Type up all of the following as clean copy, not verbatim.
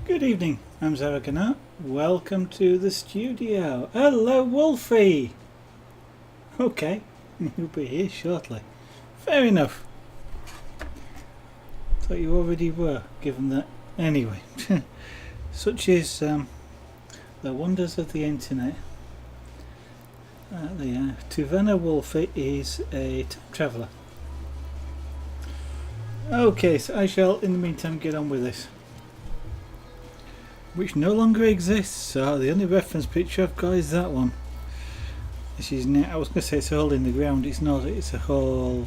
Good evening, I'm Zaragana. Welcome to the studio. Hello, Wolfie! Okay, you'll be here shortly. Fair enough. Thought you already were, given that. Anyway, such is the wonders of the internet. There you are. Tuvana Wolfie is a time traveller. Okay, so I shall in the meantime get on with this, which no longer exists, so the only reference picture I've got is that one. This is now, I was going to say it's a hole in the ground, it's not, it's a hole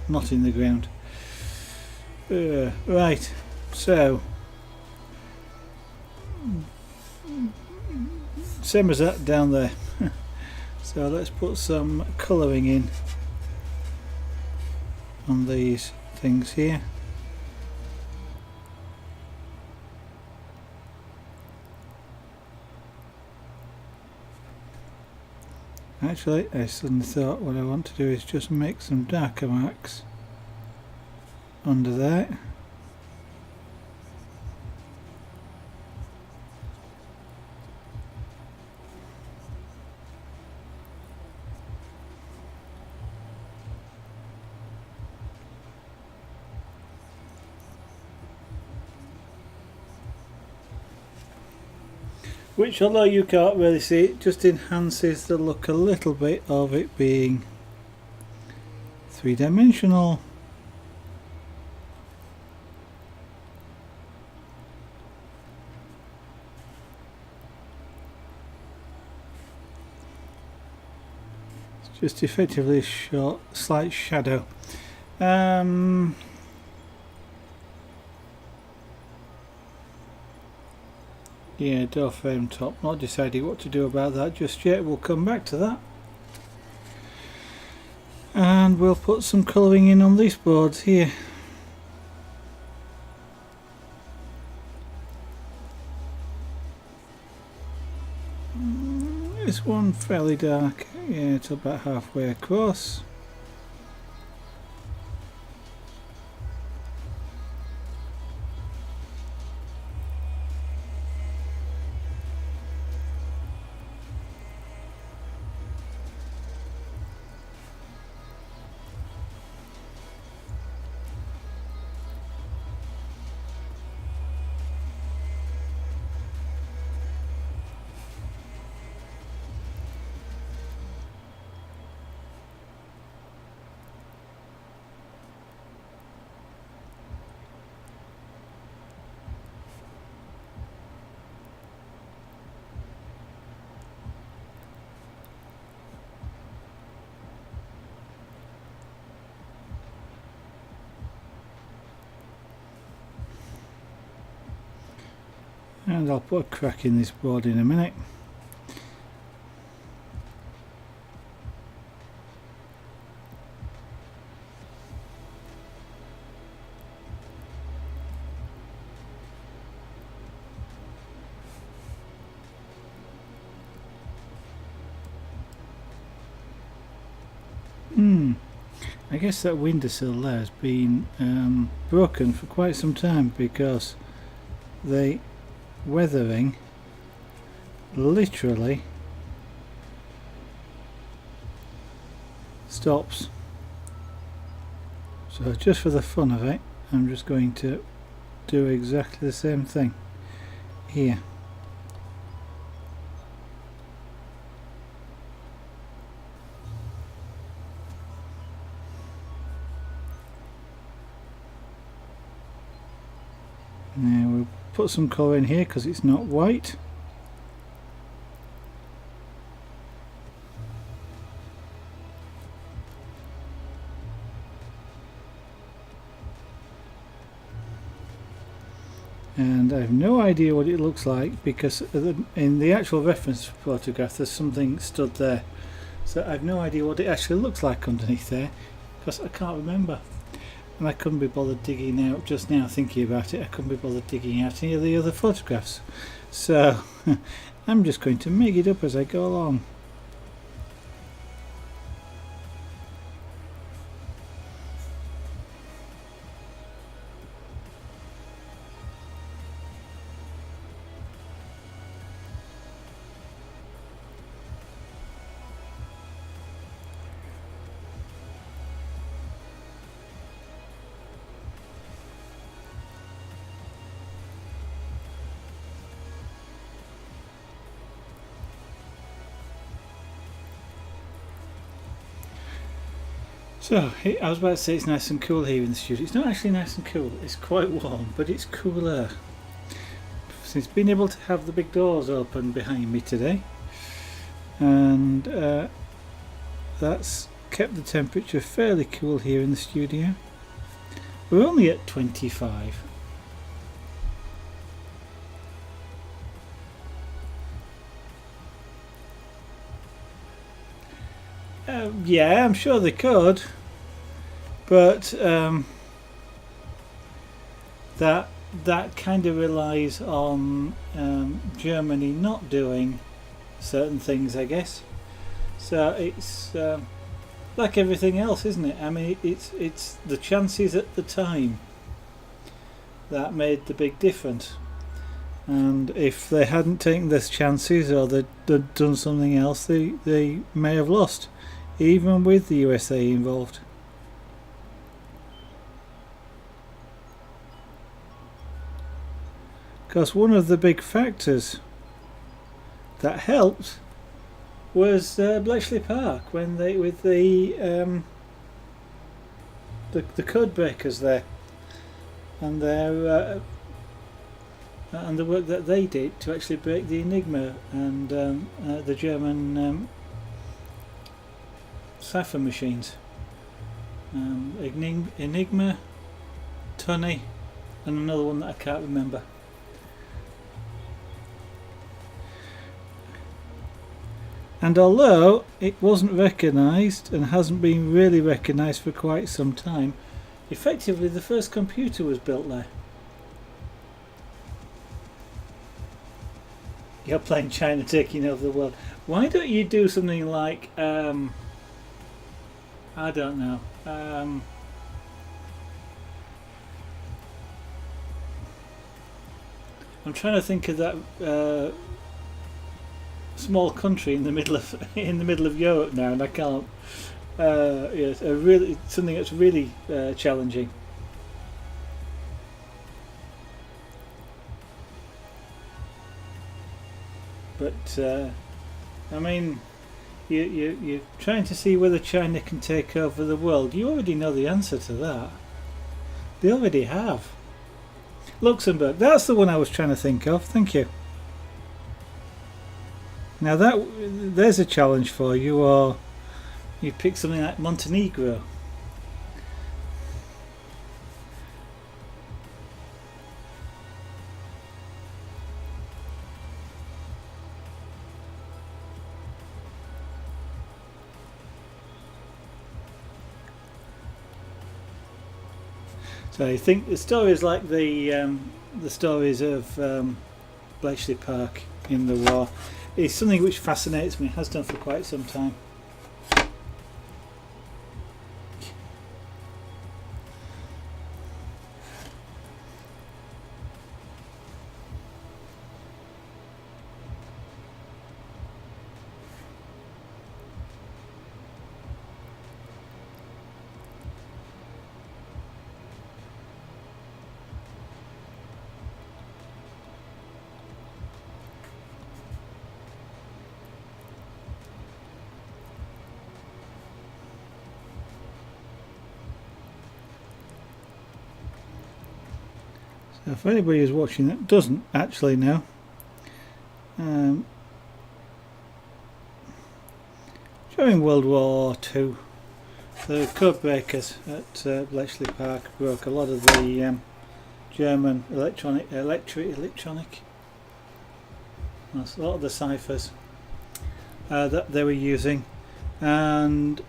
not in the ground. Right, so same as that down there. So let's put some colouring in on these things here. Actually, I suddenly thought what I want to do is just make some darker marks under there. Which, although you can't really see it, just enhances the look a little bit of it being three-dimensional. It's just effectively a short, slight shadow. Yeah, door frame top. Not decided what to do about that just yet. We'll come back to that. And we'll put some colouring in on these boards here. This one fairly dark. Yeah, it's about halfway across. And I'll put a crack in this board in a minute. I guess that windowsill there has been broken for quite some time because the weathering literally stops. So just for the fun of it, I'm just going to do exactly the same thing here. Now we'll put some colour in here because it's not white. And I have no idea what it looks like because in the actual reference photograph there's something stood there, so I have no idea what it actually looks like underneath there because I can't remember. and I couldn't be bothered digging out, just now thinking about it, I couldn't be bothered digging out any of the other photographs. So I'm just going to make it up as I go along. So, I was about to say it's nice and cool here in the studio. It's not actually nice and cool, it's quite warm, but it's cooler. Since being able to have the big doors open behind me today, and that's kept the temperature fairly cool here in the studio. We're only at 25. Yeah, I'm sure they could, but that kind of relies on Germany not doing certain things, I guess. So it's like everything else, isn't it? I mean, it's the chances at the time that made the big difference. And if they hadn't taken those chances, or they'd done something else, they may have lost, even with the USA involved. Because one of the big factors that helped was Bletchley Park, when they with the code breakers there, and their and the work that they did to actually break the Enigma and the German cipher machines. Enigma, Tunny, and another one that I can't remember. And although it wasn't recognised and hasn't been really recognised for quite some time, effectively the first computer was built there. You're playing China taking over the world. Why don't you do something like, I don't know, I'm trying to think of that small country in the middle of Europe now, and I can't. Yes, something that's really challenging. But I mean, you're trying to see whether China can take over the world. You already know the answer to that. They already have. Luxembourg. That's the one I was trying to think of. Thank you. Now there's a challenge for you, or you pick something like Montenegro. So I think the stories like the stories of Bletchley Park in the war is something which fascinates me, has done for quite some time. So if anybody who's watching that doesn't actually know, during World War II, the code breakers at Bletchley Park broke a lot of the German electronic, a lot of the ciphers that they were using, and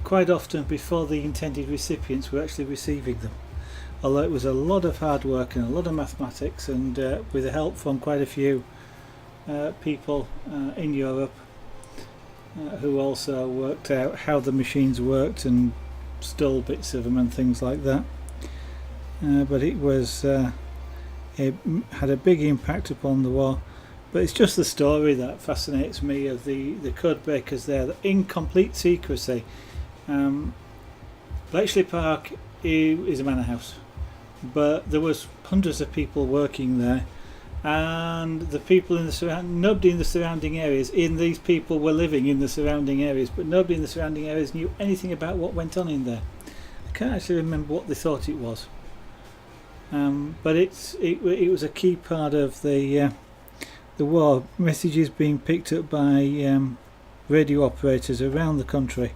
quite often before the intended recipients were actually receiving them. Although it was a lot of hard work and a lot of mathematics, and with the help from quite a few people in Europe who also worked out how the machines worked and stole bits of them and things like that. But it was it had a big impact upon the war. But it's just the story that fascinates me of the code breakers there, in complete secrecy. Bletchley Park is a manor house, but there was hundreds of people working there, and the people in the nobody in the surrounding areas. These people were living in the surrounding areas, but nobody in the surrounding areas knew anything about what went on in there. I can't actually remember what they thought it was, but it was a key part of the war. Messages being picked up by radio operators around the country,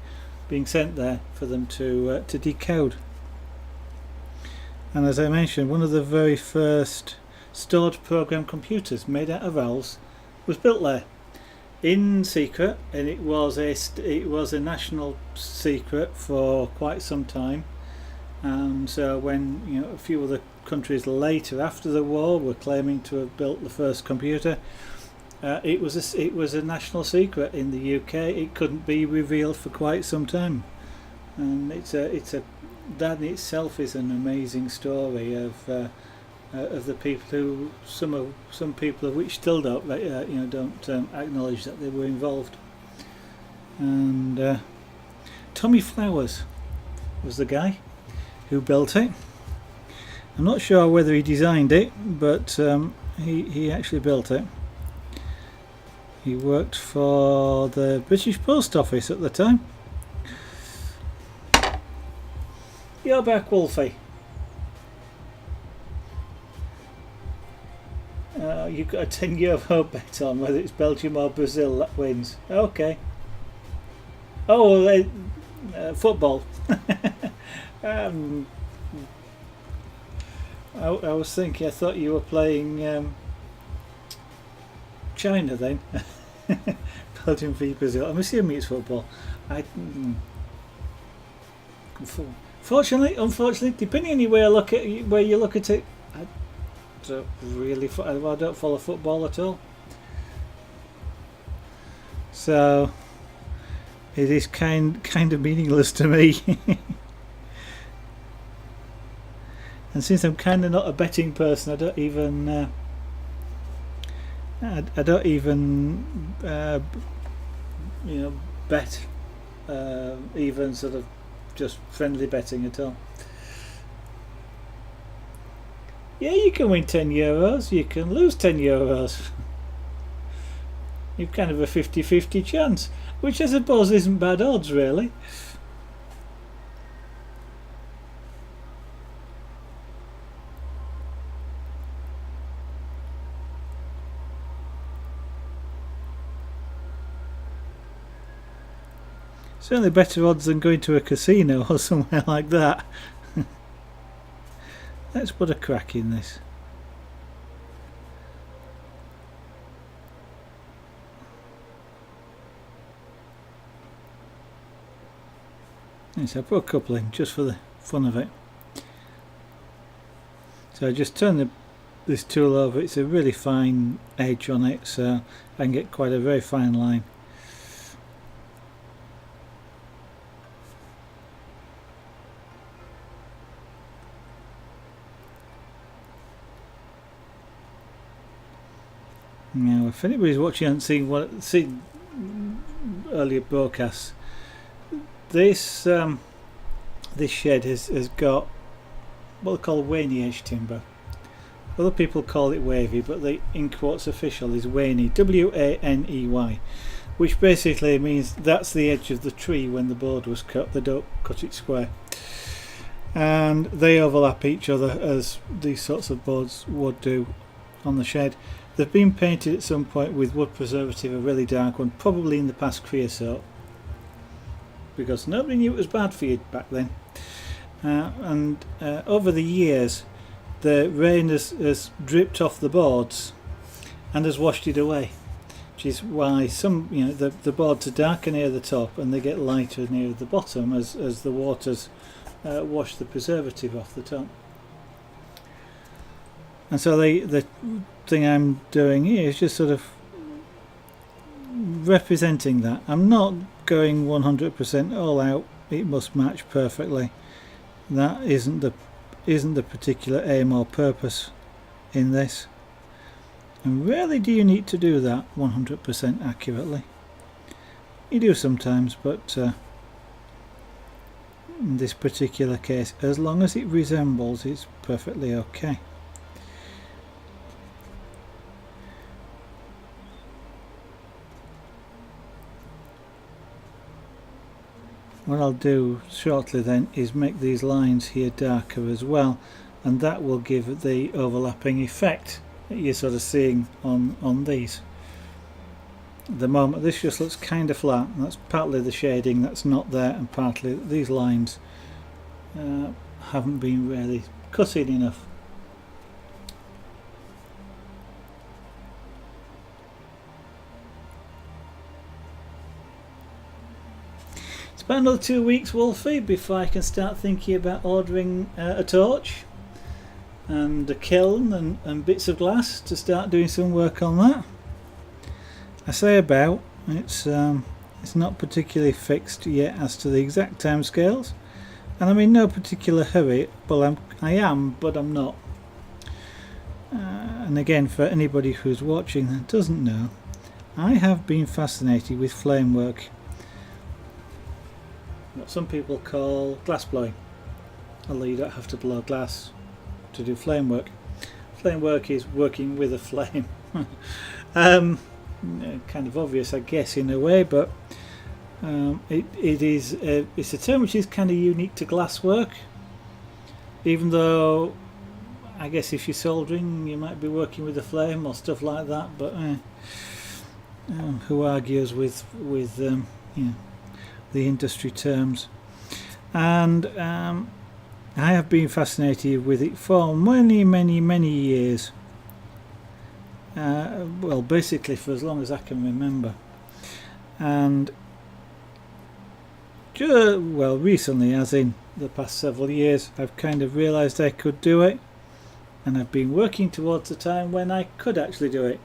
being sent there for them to decode. And as I mentioned, one of the very first stored program computers made out of valves was built there in secret, and it was a national secret for quite some time. And so when a few other countries later after the war were claiming to have built the first computer, it was a national secret in the UK. It couldn't be revealed for quite some time, and that in itself is an amazing story of the people who some people of which still don't acknowledge that they were involved. And Tommy Flowers was the guy who built it. I'm not sure whether he designed it, but he actually built it. He worked for the British Post Office at the time. You're back, Wolfie. You've got a 10-euro bet on whether it's Belgium or Brazil that wins. Okay. Oh, football. I was thinking, I thought you were playing China then. Belgium v Brazil. I'm assuming it's football. Unfortunately, depending on where you look at it, I don't follow football at all. So it is kind of meaningless to me. And since I'm kind of not a betting person, I don't even bet, even sort of just friendly betting at all. Yeah, you can win 10 euros, you can lose 10 euros. You've kind of a 50-50 chance, which I suppose isn't bad odds, really. Certainly better odds than going to a casino or somewhere like that. Let's put a crack in this. Yes, I put a couple in just for the fun of it. So I just turn this tool over. It's a really fine edge on it, so I can get quite a very fine line. Now, if anybody's watching and seen earlier broadcasts, this shed has got what they call waney edge timber. Other people call it wavy, but the in quotes official is waney, W-A-N-E-Y, which basically means that's the edge of the tree when the board was cut. They don't cut it square, and they overlap each other as these sorts of boards would do on the shed. They've been painted at some point with wood preservative, a really dark one, probably in the past creosote, because nobody knew it was bad for you back then. And over the years, the rain has dripped off the boards and has washed it away, which which is why some, the boards are darker near the top and they get lighter near the bottom as the waters wash the preservative off the top. And so the thing I'm doing here is just sort of representing that. I'm not going 100% all out, it must match perfectly. That isn't the particular aim or purpose in this. And rarely do you need to do that 100% accurately. You do sometimes, but in this particular case, as long as it resembles, it's perfectly okay. What I'll do shortly then is make these lines here darker as well, and that will give the overlapping effect that you're sort of seeing on these. At the moment this just looks kind of flat, and that's partly the shading that's not there, and partly these lines haven't been really cut in enough. It's about another 2 weeks, Wolfie, before I can start thinking about ordering a torch and a kiln and bits of glass to start doing some work on that. I say about, it's not particularly fixed yet as to the exact time scales, and I'm in no particular hurry. Well, I am, but I'm not. And again, for anybody who's watching that doesn't know, I have been fascinated with flame work, what some people call glass blowing, although you don't have to blow glass to do flame work. Flame work is working with a flame. Kind of obvious, I guess, in a way, but it's a term which is kind of unique to glass work, even though I guess if you're soldering you might be working with a flame or stuff like that, but who argues with the industry terms. And I have been fascinated with it for many years. Well, basically for as long as I can remember. And recently, as in the past several years, I've kind of realised I could do it, and I've been working towards a time when I could actually do it.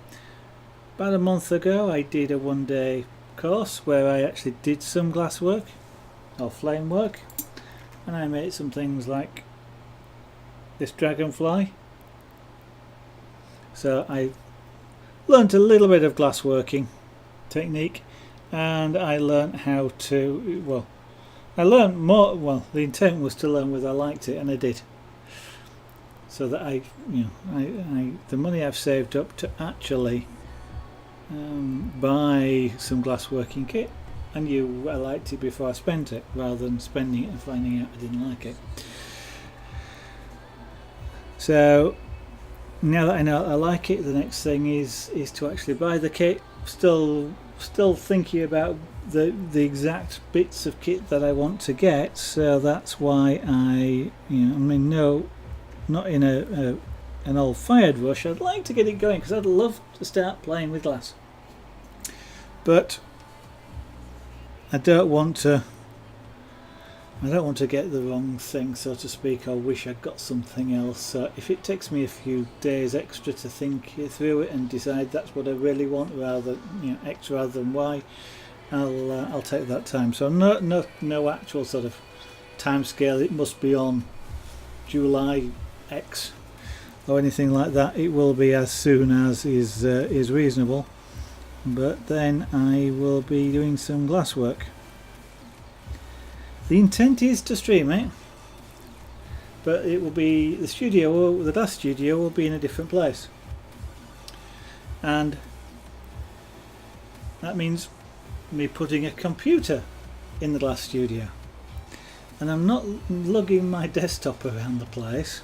About a month ago I did a one-day course where I actually did some glass work or flame work, and I made some things like this dragonfly. So I learnt a little bit of glass working technique, and I learnt how to, I learnt more, the intent was to learn whether I liked it, and I did. So that the money I've saved up to actually buy some glass working kit, I knew I liked it before I spent it, rather than spending it and finding out I didn't like it. So now that I know I like it, the next thing is to actually buy the kit. Still thinking about the exact bits of kit that I want to get, so that's why not in an old fired rush. I'd like to get it going because I'd love to start playing with glass, but I don't want to get the wrong thing, so to speak, or wish I'd got something else. So if it takes me a few days extra to think through it and decide that's what I really want, rather X rather than Y, I'll take that time. So no actual sort of time scale. It must be on July X or anything like that. It will be as soon as is reasonable. But then I will be doing some glass work. The intent is to stream it, but it will be the glass studio will be in a different place, and that means me putting a computer in the glass studio, and I'm not lugging my desktop around the place.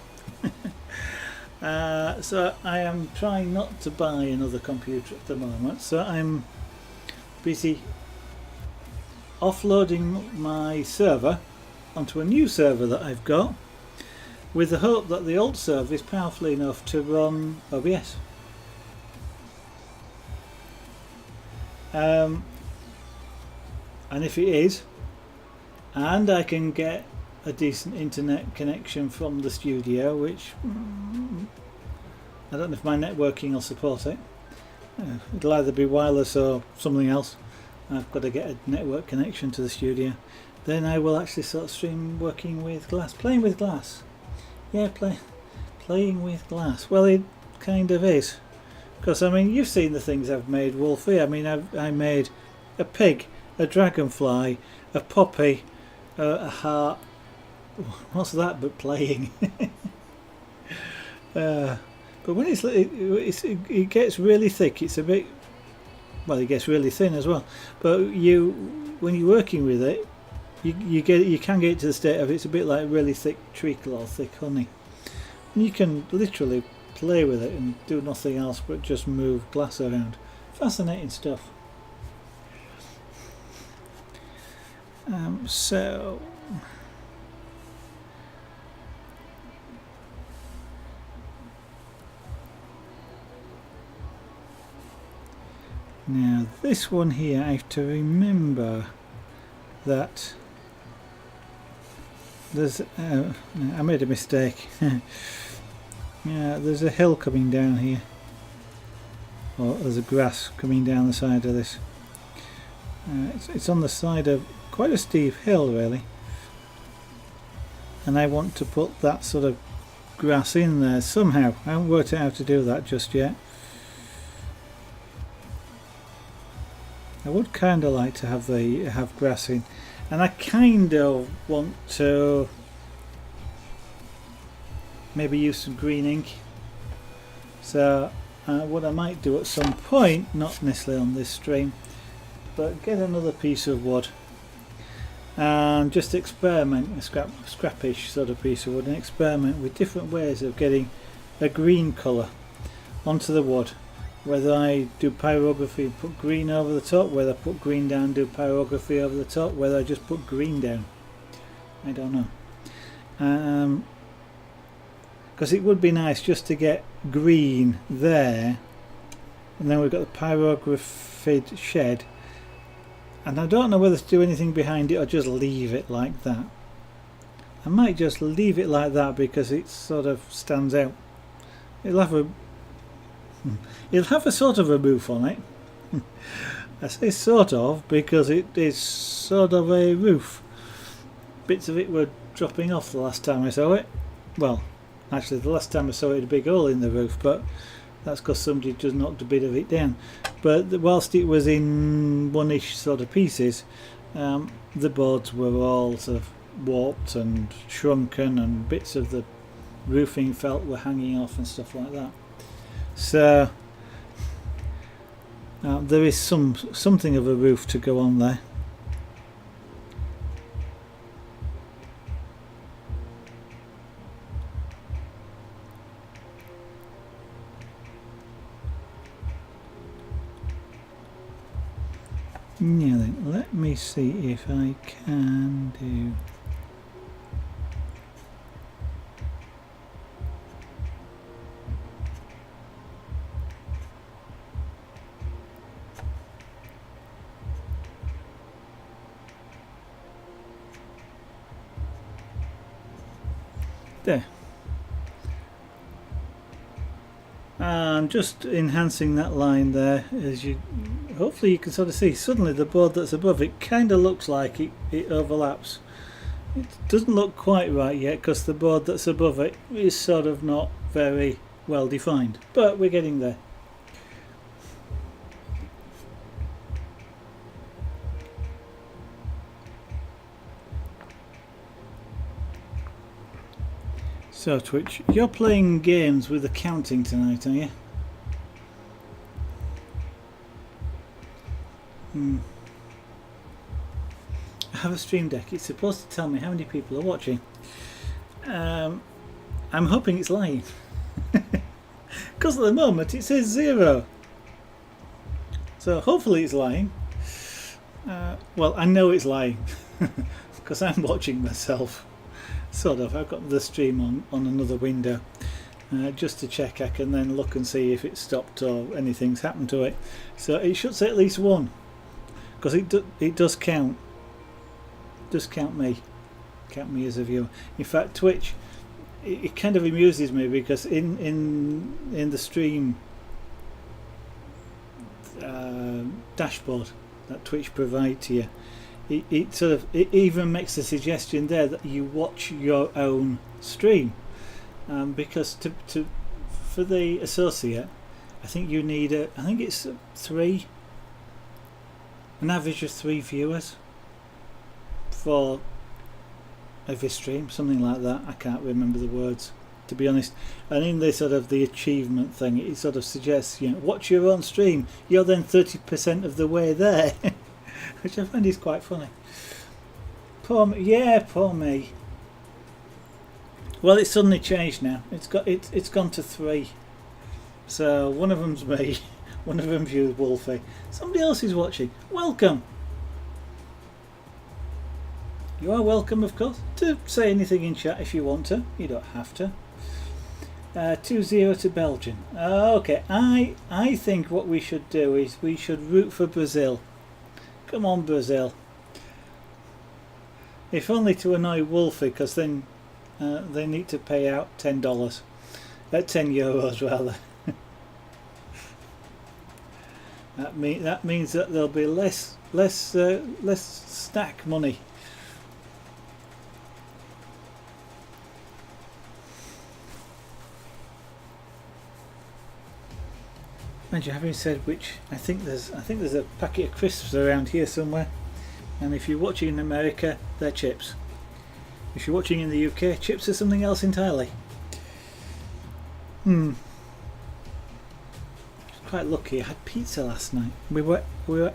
So I am trying not to buy another computer at the moment, so I'm busy offloading my server onto a new server that I've got, with the hope that the old server is powerful enough to run OBS. and if it is, and I can get a decent internet connection from the studio, which I don't know if my networking will support it. It'll either be wireless or something else. I've got to get a network connection to the studio. Then I will actually sort of stream working with glass, playing with glass. Yeah, playing with glass. Well, it kind of is, because I mean, you've seen the things I've made, Wolfie. I mean, I made a pig, a dragonfly, a poppy, a heart. What's that but playing? But when it gets really thick, it's a bit, well, it gets really thin as well. But when you're working with it, you can get it to the state of it's a bit like really thick treacle or thick honey, and you can literally play with it and do nothing else but just move glass around. Fascinating stuff. So now this one here, I have to remember that there's I made a mistake. Yeah, there's a hill coming down here, or there's a grass coming down the side of this. It's on the side of quite a steep hill really, and I want to put that sort of grass in there somehow. I haven't worked out how to do that just yet. I would kind of like to have grass in, and I kind of want to maybe use some green ink. So what I might do at some point, not necessarily on this stream, but get another piece of wood and just experiment, a scrapish sort of piece of wood, and experiment with different ways of getting a green colour onto the wood. Whether I do pyrography and put green over the top, whether I put green down and do pyrography over the top, whether I just put green down, I don't know. Because it would be nice just to get green there, and then we've got the pyrographed shed, and I don't know whether to do anything behind it or just leave it like that. I might just leave it like that because it sort of stands out. It'll have a sort of a roof on it. I say sort of because it is sort of a roof. Bits of it were dropping off the last time I saw it. Well, actually the last time I saw it, a big hole in the roof, but that's because somebody just knocked a bit of it down. But whilst it was in one-ish sort of pieces, the boards were all sort of warped and shrunken, and bits of the roofing felt were hanging off and stuff like that. So there is something of a roof to go on there. Now then, let me see if I can do. There. And just enhancing that line there, as you hopefully you can sort of see, suddenly the board that's above it kind of looks like it overlaps. It doesn't look quite right yet because the board that's above it is sort of not very well defined, but we're getting there. So Twitch, you're playing games with the counting tonight, are you? I have a stream deck. It's supposed to tell me how many people are watching. I'm hoping it's lying. Because at the moment it says 0. So hopefully it's lying. Well, I know it's lying. Because I'm watching myself. Sort of. I've got the stream on another window. Just to check, I can then look and see if it's stopped or anything's happened to it. So it should say at least 1. because it does count. It does count me as a viewer. In fact, Twitch, it kind of amuses me because in the stream dashboard that Twitch provide to you, it even makes a suggestion there that you watch your own stream, because for the associate, I think you need I think it's an average of 3 viewers for every stream, something like that. I can't remember the words, to be honest. And in the sort of the achievement thing, it sort of suggests, watch your own stream, you're then 30% of the way there. Which I find is quite funny. Poor me. Well, it's suddenly changed now. It's gone to 3. So one of them's me, one of them's you, Wolfie. Somebody else is watching. Welcome. You are welcome, of course, to say anything in chat if you want to. You don't have to. 2-0 to Belgium. Okay, I think what we should do is we should root for Brazil. Come on, Brazil. If only to annoy Wolfie, because then they need to pay out $10. €10 rather. That means that there'll be less stack money. And you haven't said which. I think there's a packet of crisps around here somewhere. And if you're watching in America, they're chips. If you're watching in the UK, chips are something else entirely. Quite lucky. I had pizza last night. We were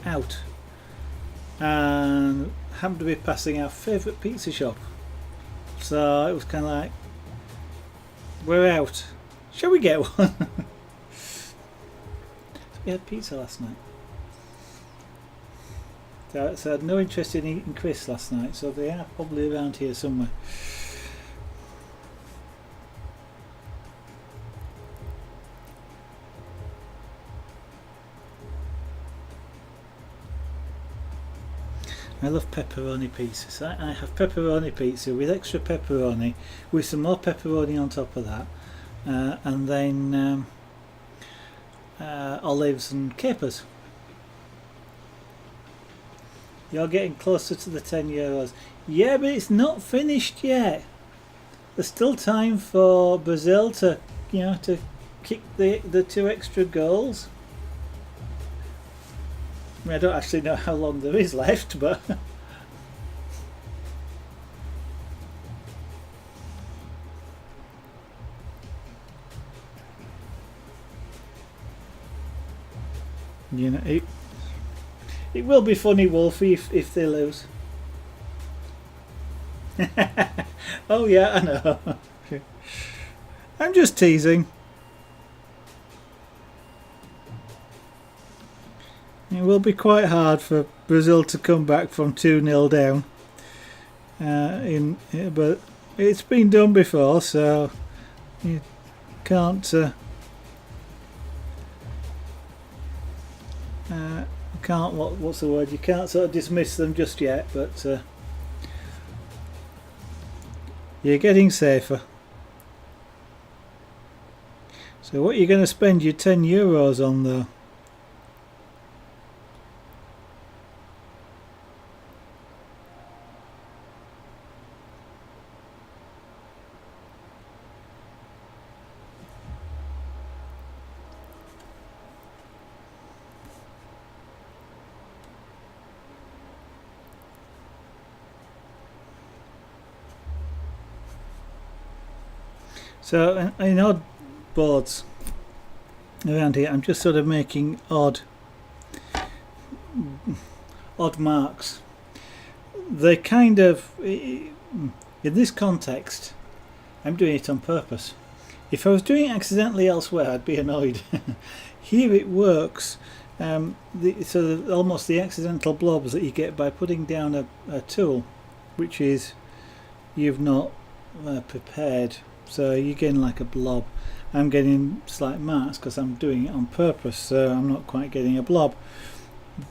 out, and happened to be passing our favourite pizza shop. So it was kind of like, we're out. Shall we get one? We had pizza last night. So I had no interest in eating crisps last night, so they are probably around here somewhere. I love pepperoni pizzas. I have pepperoni pizza with extra pepperoni, with some more pepperoni on top of that, and then olives and capers. You're getting closer to the €10. Yeah, but it's not finished yet. There's still time for Brazil to kick the 2 extra goals. I mean, I don't actually know how long there is left, but it will be funny, Wolfie, if they lose. Oh yeah, I know. I'm just teasing. It will be quite hard for Brazil to come back from 2-0 down. But it's been done before, so you can't what's the word? You can't sort of dismiss them just yet, but you're getting safer. So what are you going to spend your €10 on though? So in odd boards around here, I'm just sort of making odd marks. They kind of, in this context, I'm doing it on purpose. If I was doing it accidentally elsewhere, I'd be annoyed. Here it works. Almost the accidental blobs that you get by putting down a tool, which is you've not prepared. So you're getting like a blob. I'm getting slight marks because I'm doing it on purpose, so I'm not quite getting a blob.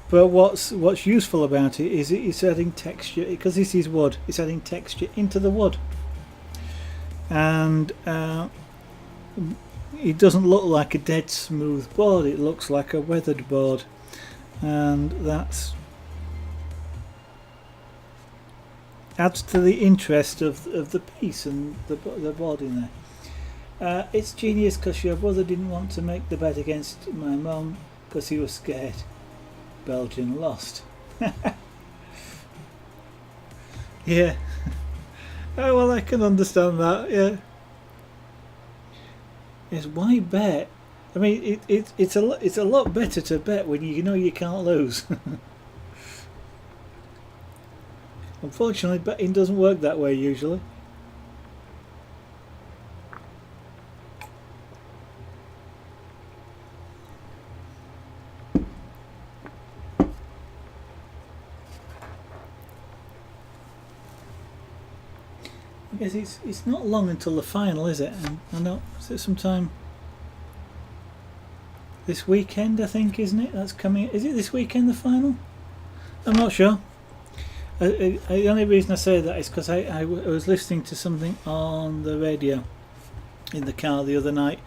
But what's useful about it is it's adding texture, because this is wood. It's adding texture into the wood, and it doesn't look like a dead smooth board. It looks like a weathered board, and that adds to the interest of the piece and the board in there. It's genius because your brother didn't want to make the bet against my mum because he was scared Belgium lost. Yeah. Oh well, I can understand that. Yeah. Yes. Why bet? I mean, it's a lot better to bet when you know you can't lose. Unfortunately, betting doesn't work that way usually. I guess it's not long until the final, is it? And I know, is it sometime this weekend? I think, isn't it? That's coming. Is it this weekend the final? I'm not sure. The only reason I say that is because I was listening to something on the radio in the car the other night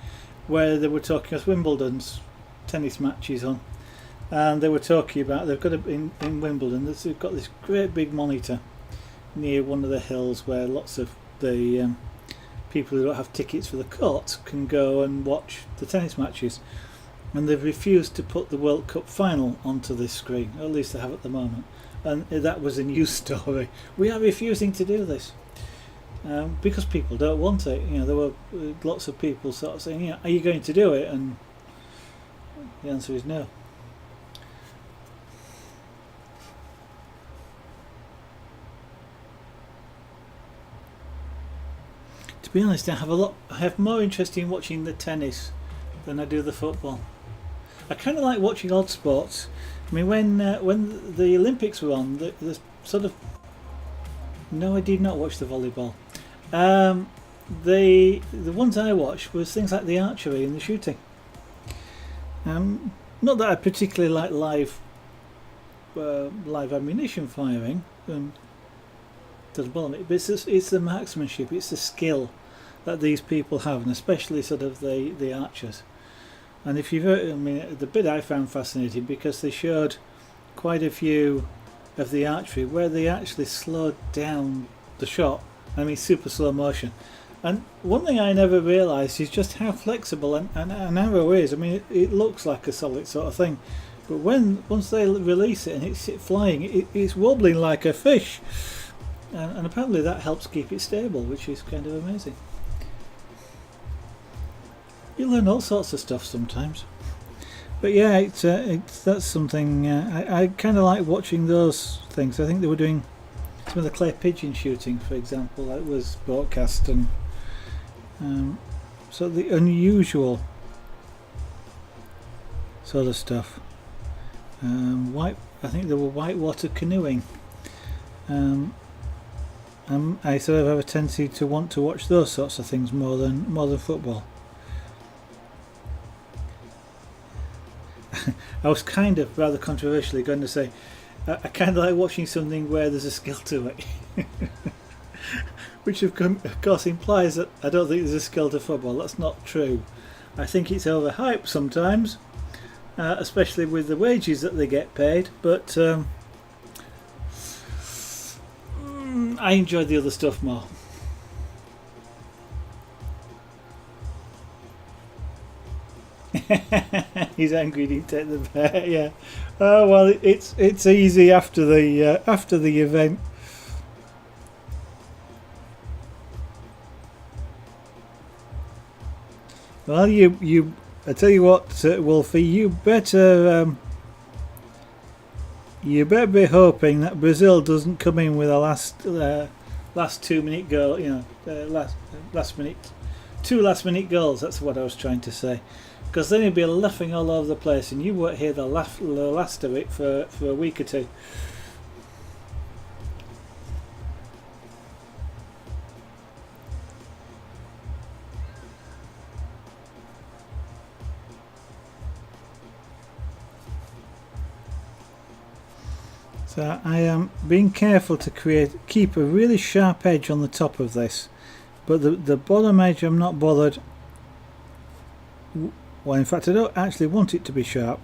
where they were talking about Wimbledon's tennis matches on, and they were talking about they've got in Wimbledon. They've got this great big monitor near one of the hills where lots of the people who don't have tickets for the courts can go and watch the tennis matches, and they've refused to put the World Cup final onto this screen, or at least they have at the moment, and that was a news story. We are refusing to do this because people don't want it. You know, there were lots of people sort of saying, "Yeah, are you going to do it?" And the answer is no. To be honest, I have more interest in watching the tennis than I do the football. I kind of like watching odd sports. I mean, when the Olympics were on, the sort of no, I did not watch the volleyball. The ones I watched was things like the archery and the shooting. Not that I particularly like live ammunition firing. Doesn't bother me, but it's the marksmanship, it's the skill that these people have, and especially sort of the archers. And if you've heard, I mean, the bit I found fascinating because they showed quite a few of the archery where they actually slowed down the shot. I mean, super slow motion. And one thing I never realised is just how flexible an arrow is. I mean, it looks like a solid sort of thing, but once they release it and it's flying, it's wobbling like a fish. And apparently that helps keep it stable, which is kind of amazing. You learn all sorts of stuff sometimes. But yeah, that's something I kind of like watching those things. I think they were doing some of the clay pigeon shooting, for example, that was broadcast, and so the unusual sort of stuff. I think there were whitewater canoeing. I sort of have a tendency to want to watch those sorts of things more than football. I was kind of rather controversially going to say I kind of like watching something where there's a skill to it, which of course implies that I don't think there's a skill to football. That's not true. I think it's overhyped sometimes, especially with the wages that they get paid, but I enjoy the other stuff more. He's angry he didn't take the bet. Yeah. Oh well, it's easy after the event. Well, I tell you what, Wolfie, you better be hoping that Brazil doesn't come in with a last 2-minute goal. You know, two last minute goals. That's what I was trying to say. Because then you'd be laughing all over the place, and you won't hear the last of it for a week or two. So I am being careful to keep a really sharp edge on the top of this, but the bottom edge I'm not bothered. Well, in fact I don't actually want it to be sharp.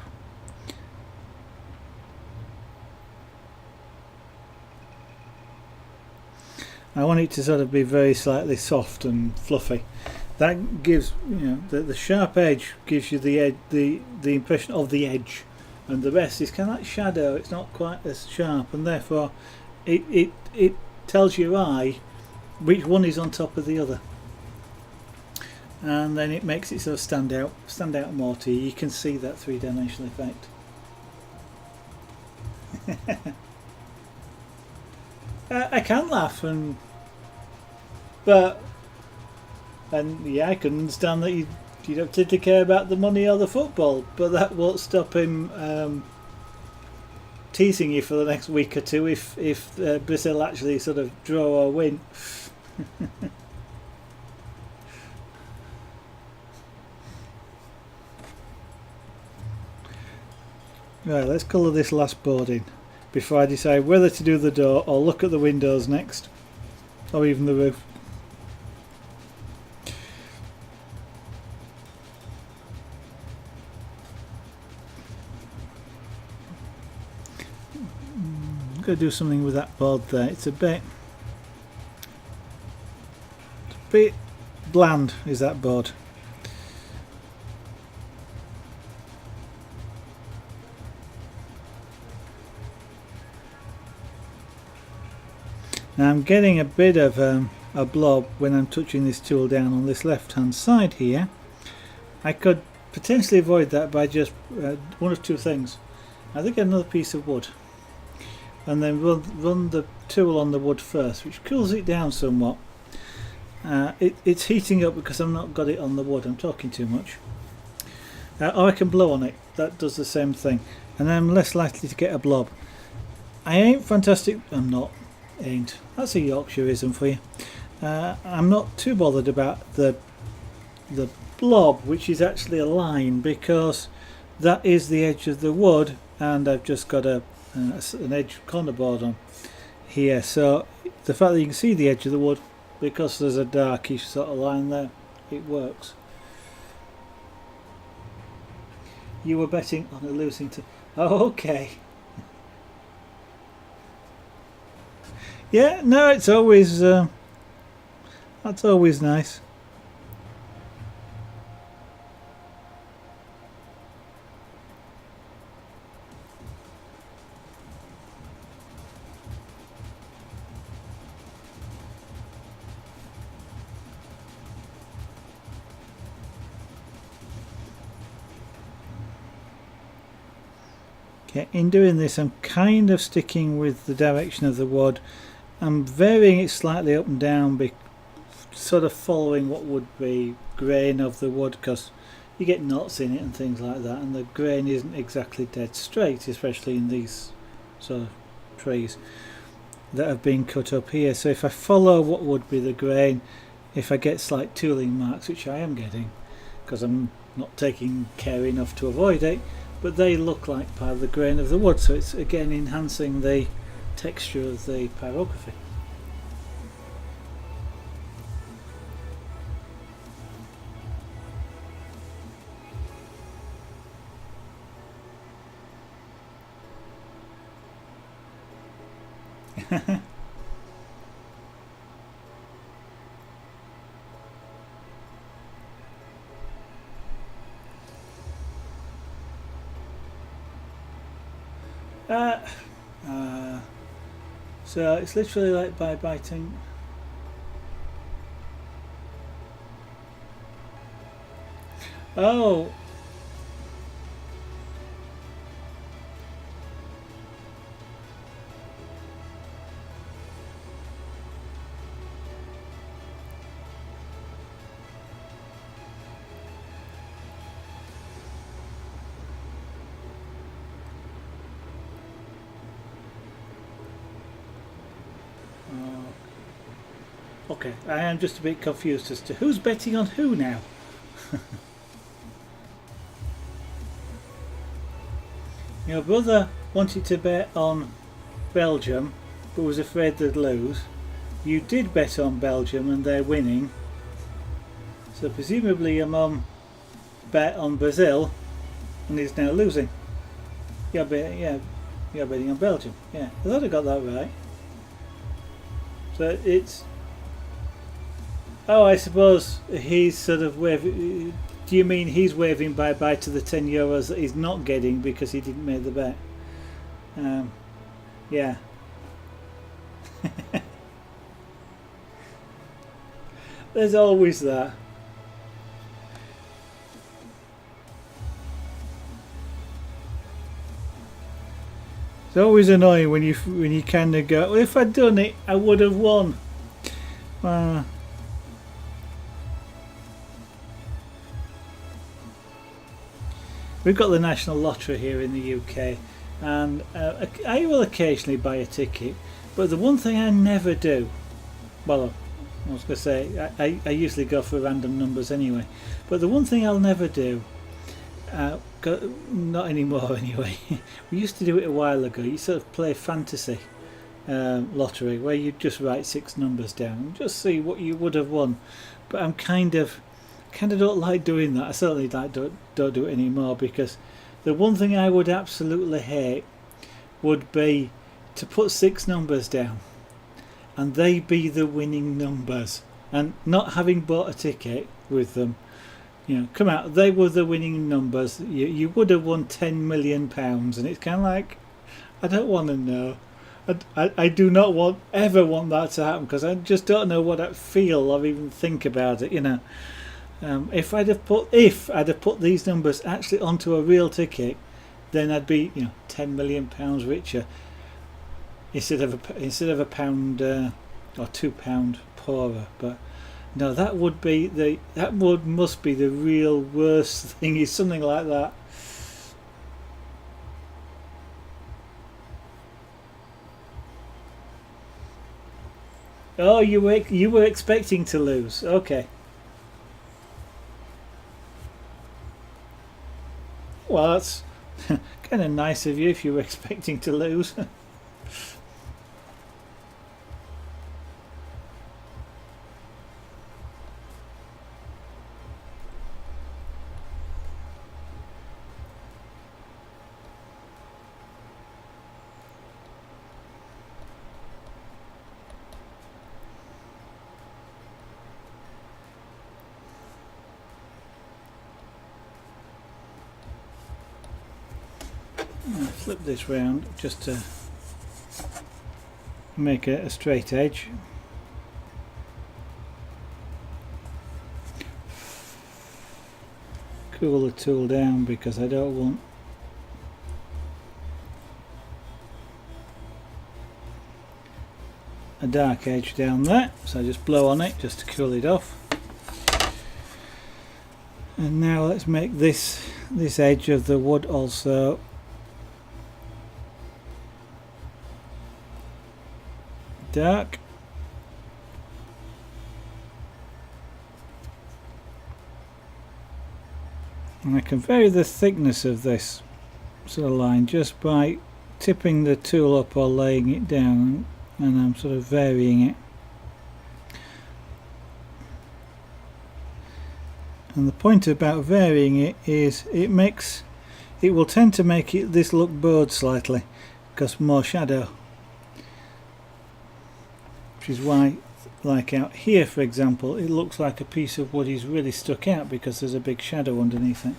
I want it to sort of be very slightly soft and fluffy. That gives, you know, the sharp edge gives you the impression of the edge, and the rest is kind of like shadow. It's not quite as sharp, and therefore it tells your eye which one is on top of the other, and then it makes it sort of stand out more to you. You can see that three-dimensional effect. I can laugh, but yeah, I can understand that you don't particularly care about the money or the football, but that won't stop him teasing you for the next week or two if Brazil actually sort of draw or win. Right, let's colour this last board in before I decide whether to do the door or look at the windows next, or even the roof. I'm going to do something with that board there. It's a bit bland, is that board. Now I'm getting a bit of a blob when I'm touching this tool down on this left hand side here. I could potentially avoid that by just one of two things. I think another piece of wood, and then run the tool on the wood first, which cools it down somewhat. It's heating up because I've not got it on the wood. I'm talking too much. Or I can blow on it. That does the same thing, and I'm less likely to get a blob. I ain't fantastic. I'm not. Ain't. That's a Yorkshireism for you. I'm not too bothered about the blob, which is actually a line, because that is the edge of the wood, and I've just got an edge corner board on here. So the fact that you can see the edge of the wood, because there's a darkish sort of line there, it works. You were betting on a losing to. Oh, okay. Yeah, no, it's always that's always nice. Okay, in doing this I'm kind of sticking with the direction of the wood. I'm varying it slightly up and down, sort of following what would be grain of the wood, because you get knots in it and things like that, and the grain isn't exactly dead straight, especially in these sort of trees that have been cut up here. So if I follow what would be the grain, if I get slight tooling marks, which I am getting because I'm not taking care enough to avoid it, but they look like part of the grain of the wood, so it's again enhancing the texture of the pyrography. So it's literally like by biting. Oh. Okay, I am just a bit confused as to who's betting on who now. Your brother wanted to bet on Belgium but was afraid they'd lose. You did bet on Belgium and they're winning. So presumably your mum bet on Brazil and is now losing. You're betting on Belgium. Yeah, I thought I got that right. So it's... Oh, I suppose he's sort of waving... Do you mean he's waving bye-bye to the €10 that he's not getting because he didn't make the bet? Yeah. There's always that. It's always annoying when you kind of go, well, if I'd done it, I would have won. We've got the National Lottery here in the UK, and I will occasionally buy a ticket, but the one thing I never do, well, I was going to say, I usually go for random numbers anyway, but the one thing I'll never do, not anymore anyway, we used to do it a while ago, you sort of play fantasy lottery where you just write 6 numbers down and just see what you would have won, but I'm kind of don't like doing that. I certainly don't do it anymore, because the one thing I would absolutely hate would be to put 6 numbers down and they be the winning numbers, and not having bought a ticket with them, come out, they were the winning numbers, you would have won £10 million, and it's kind of like, I don't want to know. I do not ever want that to happen, because I just don't know what I feel or even think about it, If I'd have put these numbers actually onto a real ticket, then I'd be £10 million richer instead of a pound or £2 poorer. But no, must be the real worst thing, is something like that. Oh, you were expecting to lose. Okay. Well, that's kind of nice of you if you were expecting to lose. Flip this round just to make a straight edge. Cool the tool down because I don't want a dark edge down there, so I just blow on it just to cool it off. And now let's make this edge of the wood also dark. And I can vary the thickness of this sort of line just by tipping the tool up or laying it down, and I'm sort of varying it. And the point about varying it is it will tend to make this look bowed slightly because more shadow. Which is why, like out here for example, it looks like a piece of wood is really stuck out because there's a big shadow underneath it.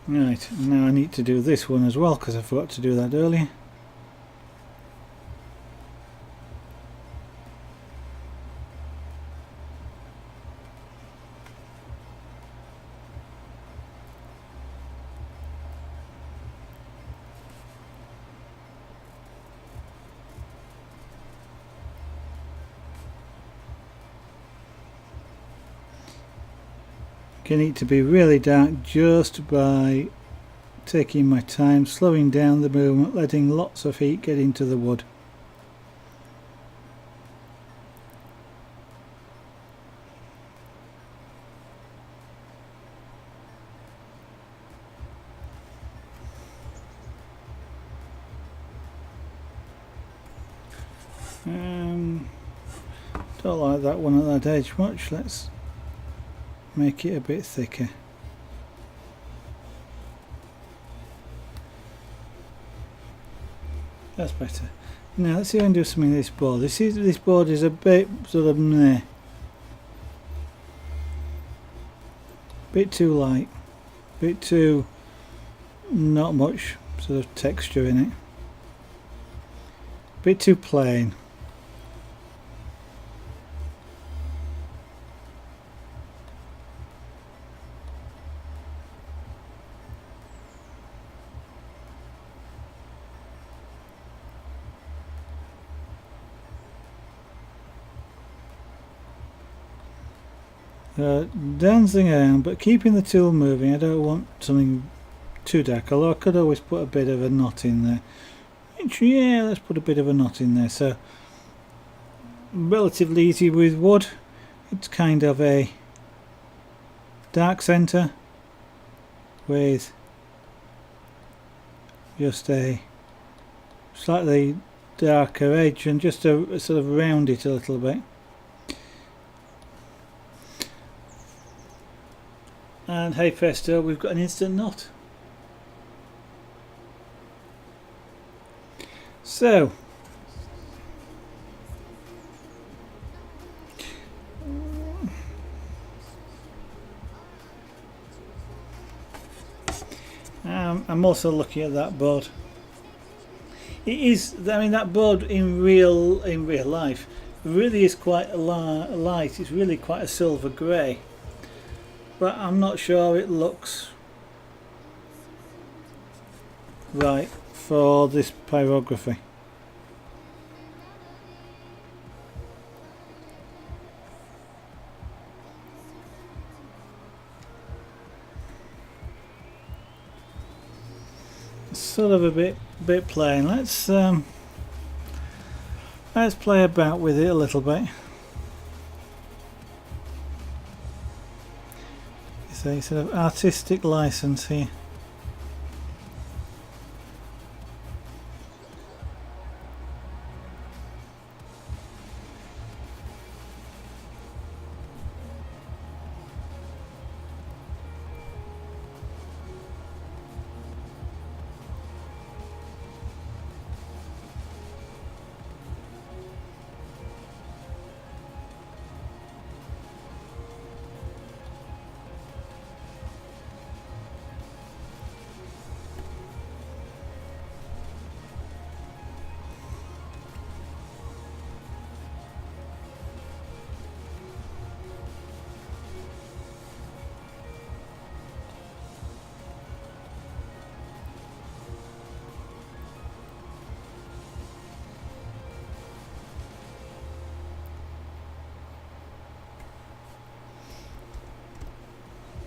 Right, now I need to do this one as well because I forgot to do that earlier. I need to be really dark just by taking my time, slowing down the movement, letting lots of heat get into the wood. Don't like that one at that edge much. Let's make it a bit thicker. That's better. Now let's see if I can do something with this board. This board is a bit sort of meh. Bit too light. Bit too not much sort of texture in it. Bit too plain. Dancing around but keeping the tool moving. I don't want something too dark, although I could always put a bit of a knot in there. Yeah, let's put a bit of a knot in there. So relatively easy with wood. It's kind of a dark centre with just a slightly darker edge, and just to sort of round it a little bit. And hey presto, we've got an instant knot. So I'm also looking at that board. It is, I mean, that board in real life really is quite light. It's really quite a silver grey. But I'm not sure it looks right for this pyrography. It's sort of a bit plain. Let's play about with it a little bit. A sort of artistic license here.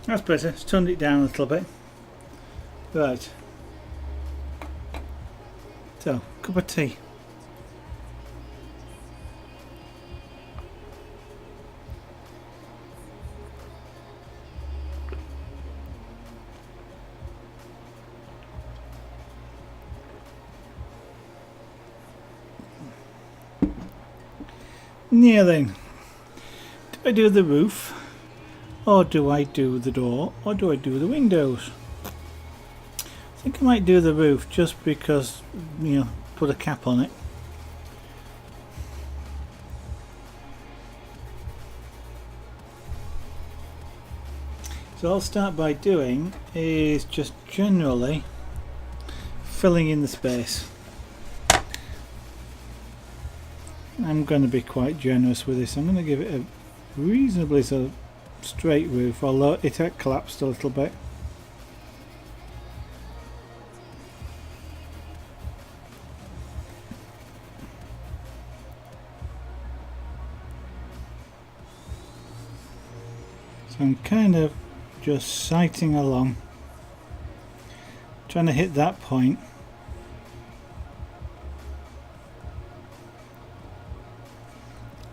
That's better. It's turned it down a little bit. Right. So, cup of tea. Now then, do I do the roof, or do I do the door, or do I do the windows? I think I might do the roof just because, you know, put a cap on it. So I'll start by doing is just generally filling in the space. I'm going to be quite generous with this. I'm going to give it a reasonably sort of straight roof, although it had collapsed a little bit. So I'm kind of just sighting along, trying to hit that point.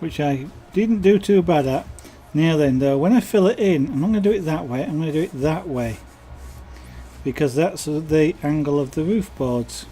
Which I didn't do too bad at. Now then though, when I fill it in, I'm not going to do it that way, I'm going to do it that way. Because that's the angle of the roof boards.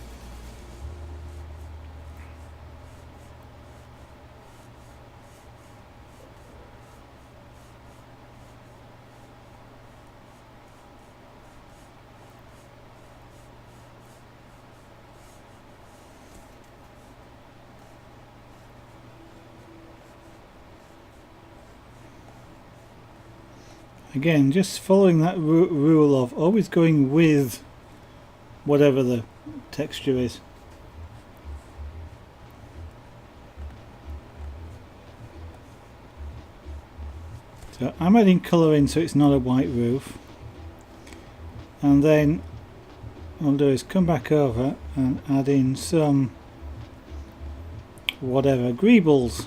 Again, just following that rule of always going with whatever the texture is. So I'm adding colour in so it's not a white roof, and then what I'll do is come back over and add in some whatever greebles.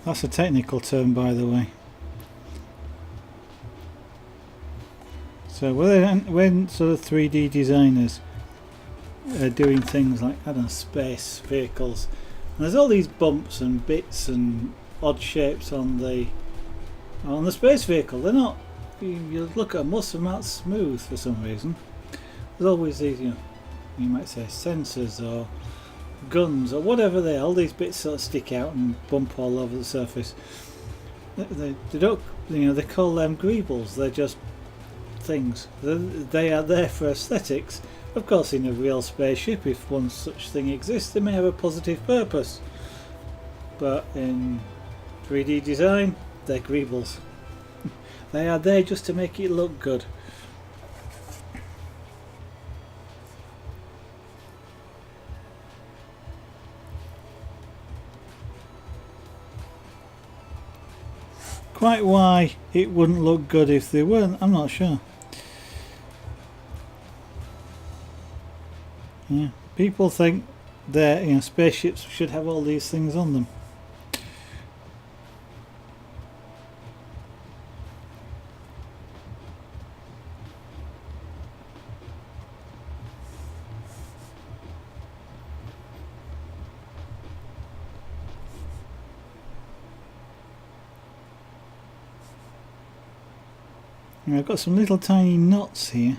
That's a technical term, by the way. So when sort of 3D designers are doing things like, I don't know, space vehicles, and there's all these bumps and bits and odd shapes on the space vehicle. They're not, you look at them, most of them aren't smooth for some reason. There's always these, you might say sensors or guns or whatever they are. All these bits sort of stick out and bump all over the surface. They don't, they call them greebles. They're just things. They are there for aesthetics. Of course, in a real spaceship, if one such thing exists, they may have a positive purpose. But in 3D design, they're greebles. They are there just to make it look good. Quite why it wouldn't look good if they weren't, I'm not sure. Yeah, people think that spaceships should have all these things on them. Now I've got some little tiny knots here.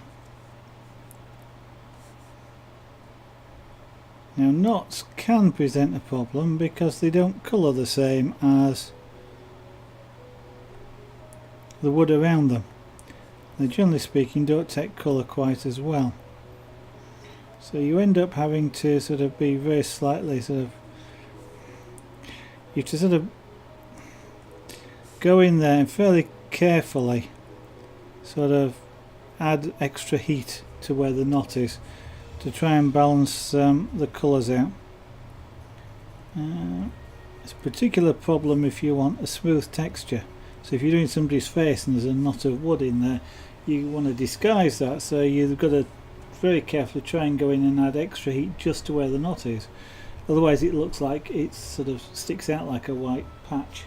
Now knots can present a problem because they don't colour the same as the wood around them. They generally speaking don't take colour quite as well. So you end up having to sort of be very slightly you have to sort of go in there and fairly carefully sort of add extra heat to where the knot is to try and balance the colours out. It's a particular problem if you want a smooth texture. So if you're doing somebody's face and there's a knot of wood in there, you want to disguise that, so you've got to very carefully try and go in and add extra heat just to where the knot is. Otherwise it looks like it sort of sticks out like a white patch.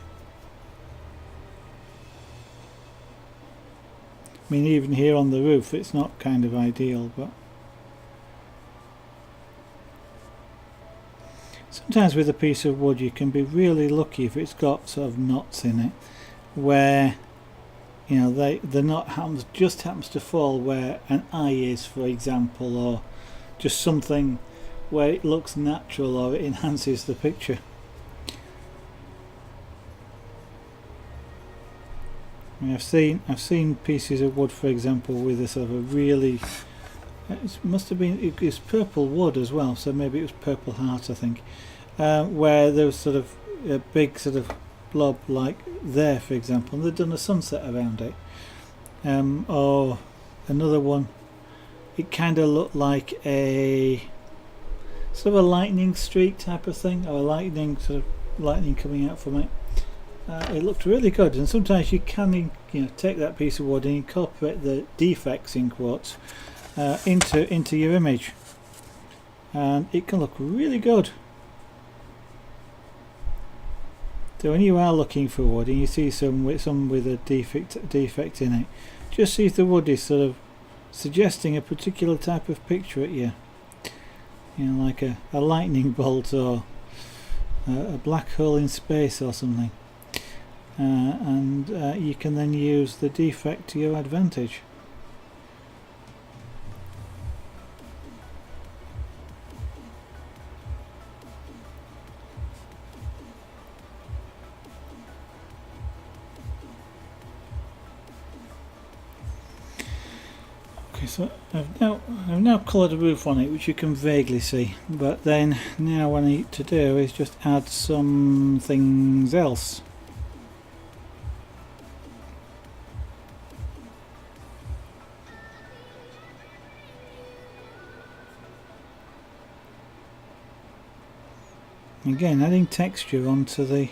I mean, even here on the roof it's not kind of ideal, but sometimes with a piece of wood you can be really lucky if it's got sort of knots in it where the knot just happens to fall where an eye is, for example, or just something where it looks natural or it enhances the picture. I mean, I've seen pieces of wood, for example, with a sort of a really, it must have been, it was purple wood as well, so maybe it was Purple Heart, I think, where there was sort of a big sort of blob like there, for example, and they'd done a sunset around it. Or another one, it kind of looked like a sort of a lightning streak type of thing, or a lightning coming out from it. It looked really good, and sometimes you can take that piece of wood and incorporate the defects in quotes into your image, and it can look really good. So when you are looking for wood and you see some with a defect in it, just see if the wood is sort of suggesting a particular type of picture at you. Like a lightning bolt or a black hole in space or something. And you can then use the defect to your advantage. Okay, So I've now coloured a roof on it, which you can vaguely see, but then now what I need to do is just add some things else. Again, adding texture onto the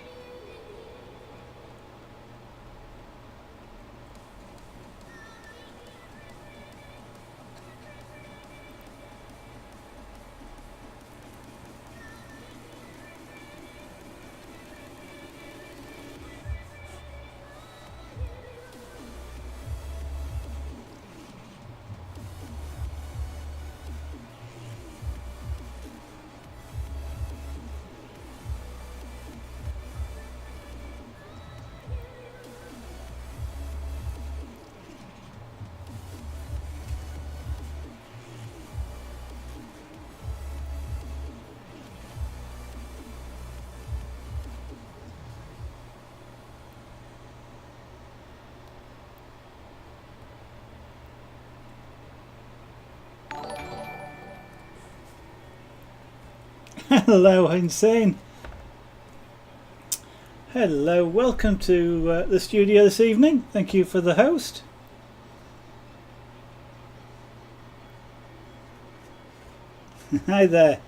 Hello, Insane. Hello, welcome to the studio this evening. Thank you for the host. Hi there.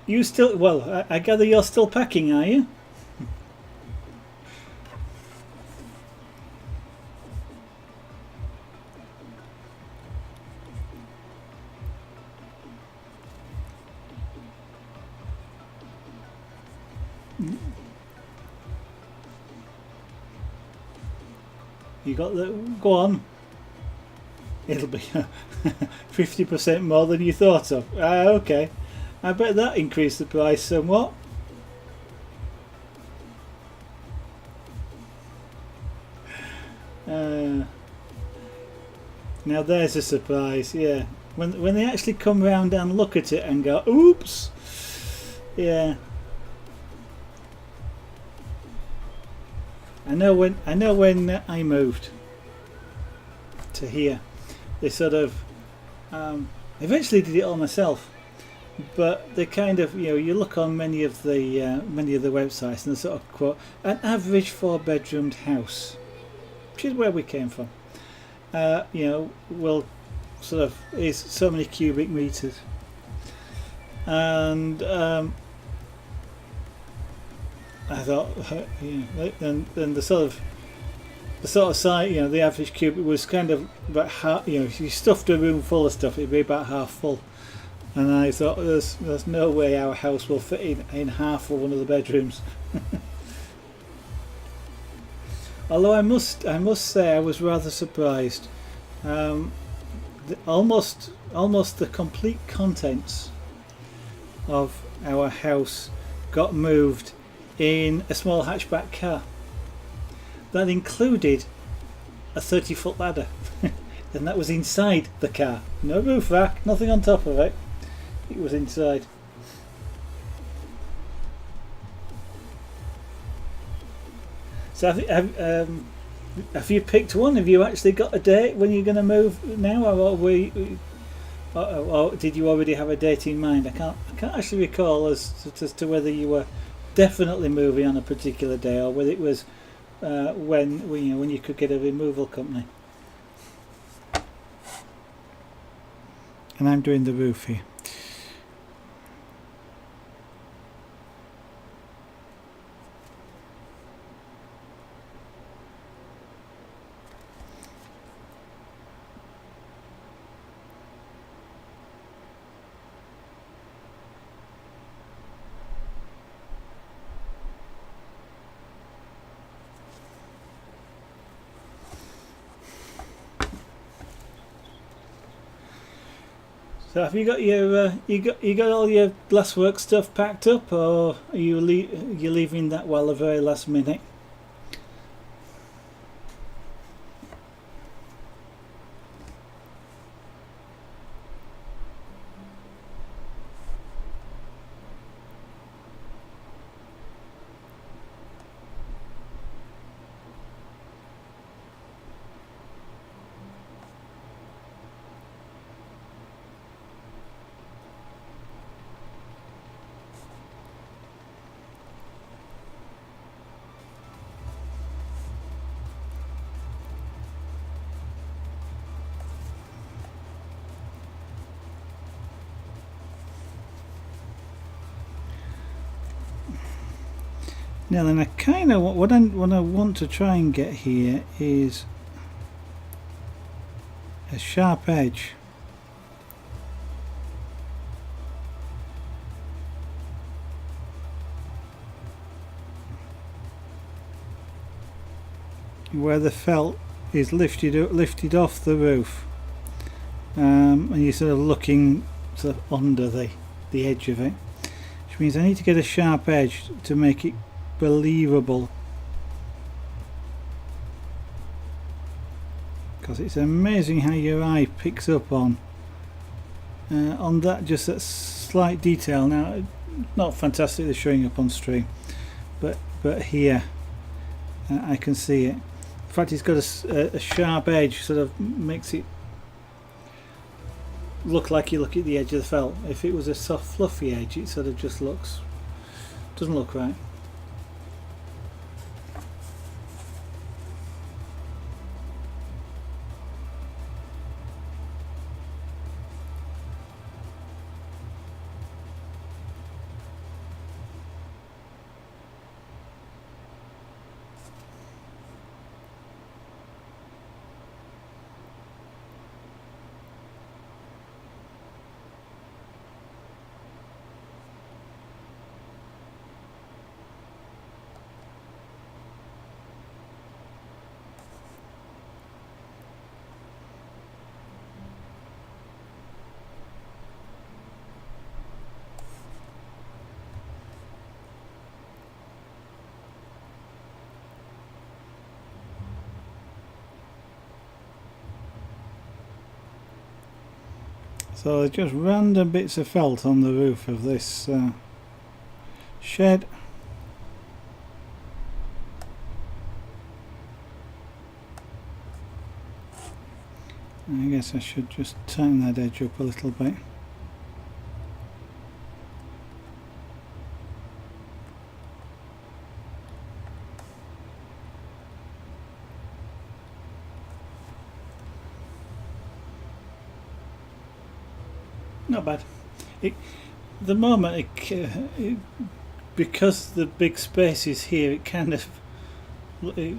You still, well, I gather you're still packing, are you? You got the, go on. It'll be 50% more than you thought of. Okay. I bet that increased the price somewhat. Now there's a surprise, yeah. When they actually come round and look at it and go, oops, yeah. I know when I moved to here, they sort of eventually did it all myself, but they kind of, you know, you look on many of the websites and they sort of quote an average 4-bedroomed house, which is where we came from. You know, will sort of is so many cubic meters, and I thought, you know, then the sort of size, you know, the average cubic was kind of about half. You know, if you stuffed a room full of stuff, it'd be about half full. And I thought, there's no way our house will fit in half of one of the bedrooms. Although I must say I was rather surprised. Almost the complete contents of our house got moved in a small hatchback car. That included a 30-foot ladder, and that was inside the car. No roof rack, nothing on top of it. It was inside. So have you picked one? Have you actually got a date when you're going to move now, or did you already have a date in mind? I can't actually recall as to whether you were definitely moving on a particular day or whether it was when you could get a removal company. And I'm doing the roof here. So have you got your you got all your glasswork stuff packed up, or are you leaving that well the very last minute? Now then, I kind of what I want to try and get here is a sharp edge. Where the felt is lifted off the roof, and you're sort of looking sort of under the edge of it, which means I need to get a sharp edge to make it believable, because it's amazing how your eye picks up on that, just that slight detail. Now, not fantastically showing up on stream, but here I can see it. In fact, it's got a sharp edge, sort of makes it look like you look at the edge of the felt. If it was a soft fluffy edge, it sort of just doesn't look right. So there's just random bits of felt on the roof of this shed. I guess I should just tighten that edge up a little bit. Not bad. The moment because the big space is here, it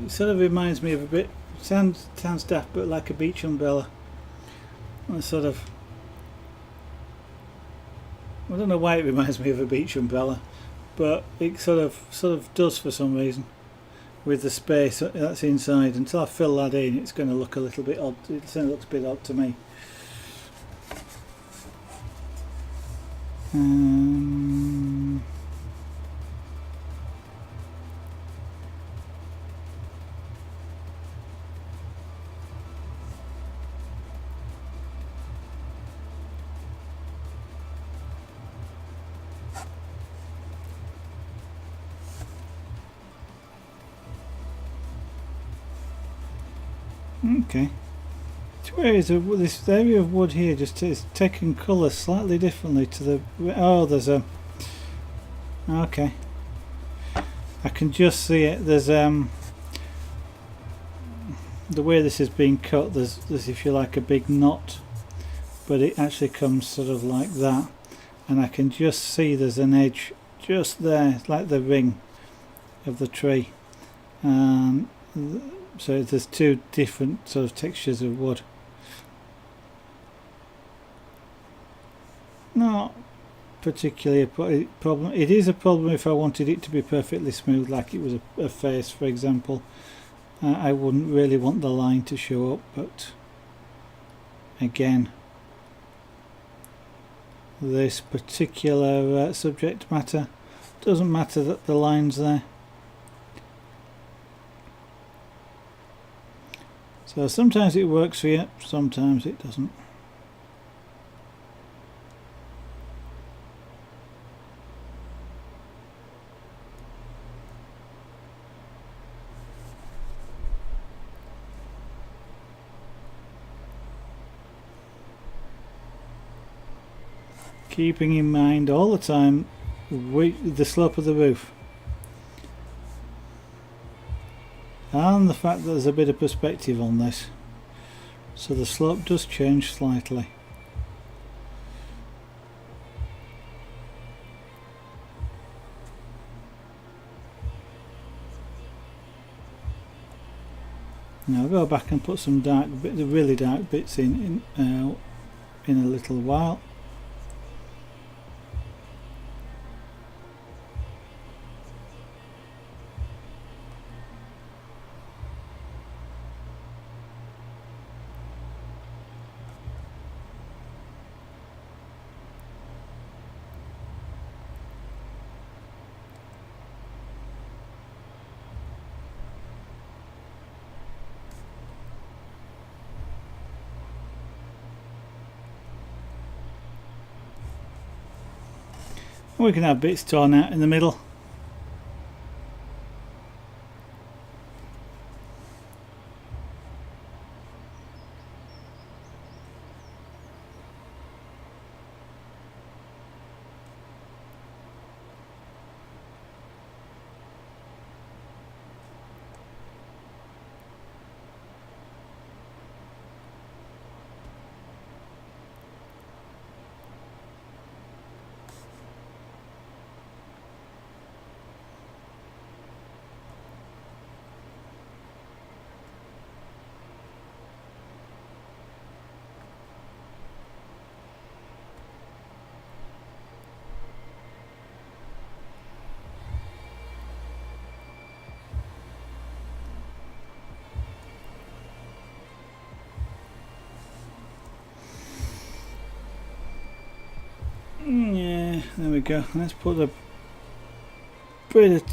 sort of reminds me of a bit, sounds daft, but like a beach umbrella. I don't know why it reminds me of a beach umbrella, but it sort of does for some reason with the space that's inside. Until I fill that in, it's going to look a little bit odd. It certainly looks a bit odd to me. Okay. This area of wood here just is taking colour slightly differently to the... Oh, there's a... Okay. I can just see it. There's the way this is being cut, there's if you like a big knot, but it actually comes sort of like that, and I can just see there's an edge just there, like the ring of the tree. So there's two different sort of textures of wood. Not particularly a problem. It is a problem if I wanted it to be perfectly smooth, like it was a face, for example. I wouldn't really want the line to show up, but again, this particular subject matter doesn't matter that the line's there. So sometimes it works for you, sometimes it doesn't. Keeping in mind all the time the slope of the roof and the fact that there's a bit of perspective on this, so the slope does change slightly. Now I'll go back and put some dark, the really dark bits in a little while. We can have bits torn out in the middle. Yeah, there we go. Let's put a bit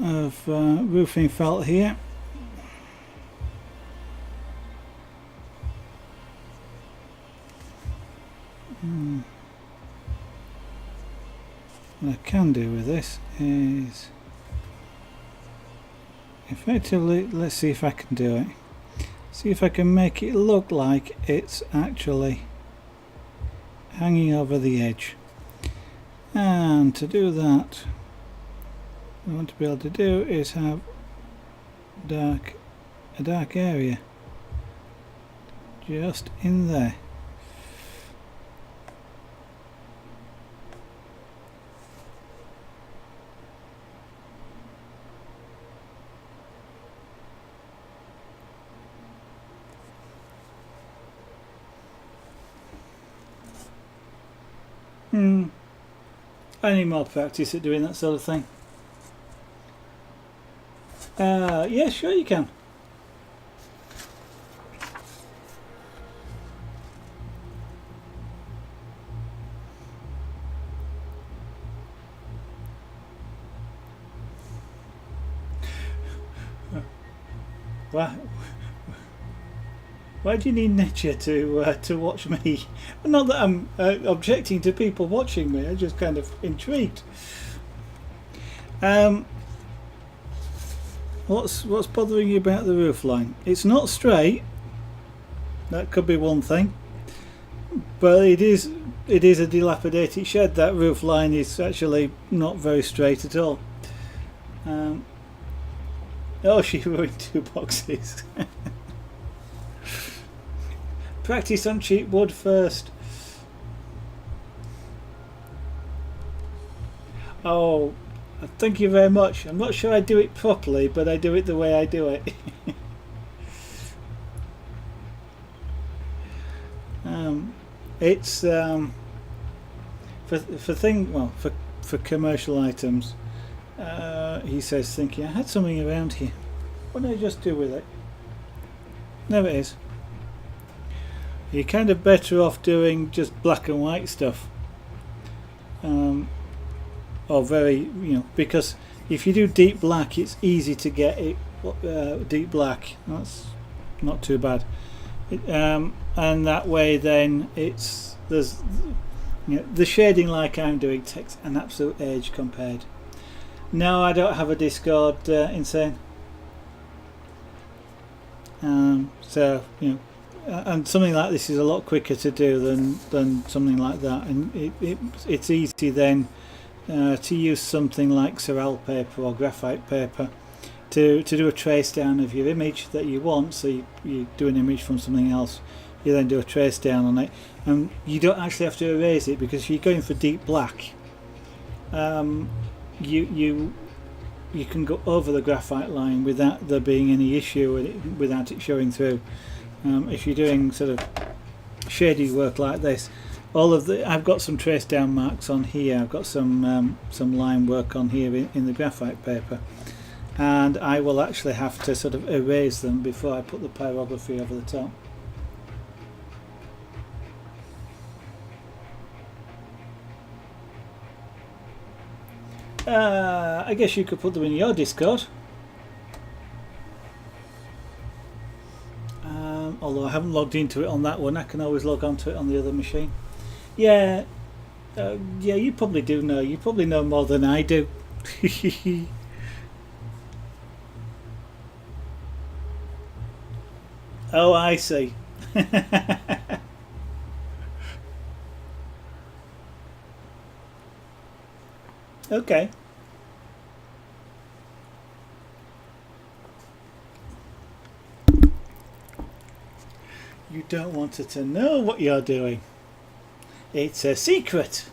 of roofing felt here. What I can do with this is effectively, let's see if I can do it. See if I can make it look like it's actually hanging over the edge. And to do that, what I want to be able to do is have a dark area just in there. I need more practice at doing that sort of thing. Yeah, sure you can. Why do you need nature to watch me? Not that I'm objecting to people watching me. I'm just kind of intrigued. What's bothering you about the roof line? It's not straight. That could be one thing, but it is a dilapidated shed. That roof line is actually not very straight at all. Oh, she ruined 2 boxes. Practice on cheap wood first. Oh, thank you very much. I'm not sure I do it properly, but I do it the way I do it. It's for commercial items. He says, thinking, I had something around here. What did I just do with it? There it is. You're kind of better off doing just black and white stuff, or very, because if you do deep black, it's easy to get it deep black. That's not too bad, and that way then there's the shading like I'm doing takes an absolute age compared. No, I don't have a Discord, Insane. So and something like this is a lot quicker to do than something like that, and it's easy then to use something like Ceral paper or graphite paper to do a trace down of your image that you want. So you do an image from something else, you then do a trace down on it, and you don't actually have to erase it, because if you're going for deep black, you you can go over the graphite line without there being any issue with it, without it showing through. If you're doing sort of shady work like this, I've got some trace down marks on here. I've got some line work on here in the graphite paper, and I will actually have to sort of erase them before I put the pyrography over the top. I guess you could put them in your Discord. Although I haven't logged into it on that one, I can always log onto it on the other machine. Yeah, yeah, you probably do know. You probably know more than I do. Oh, I see. Okay. You don't want her to know what you're doing. It's a secret.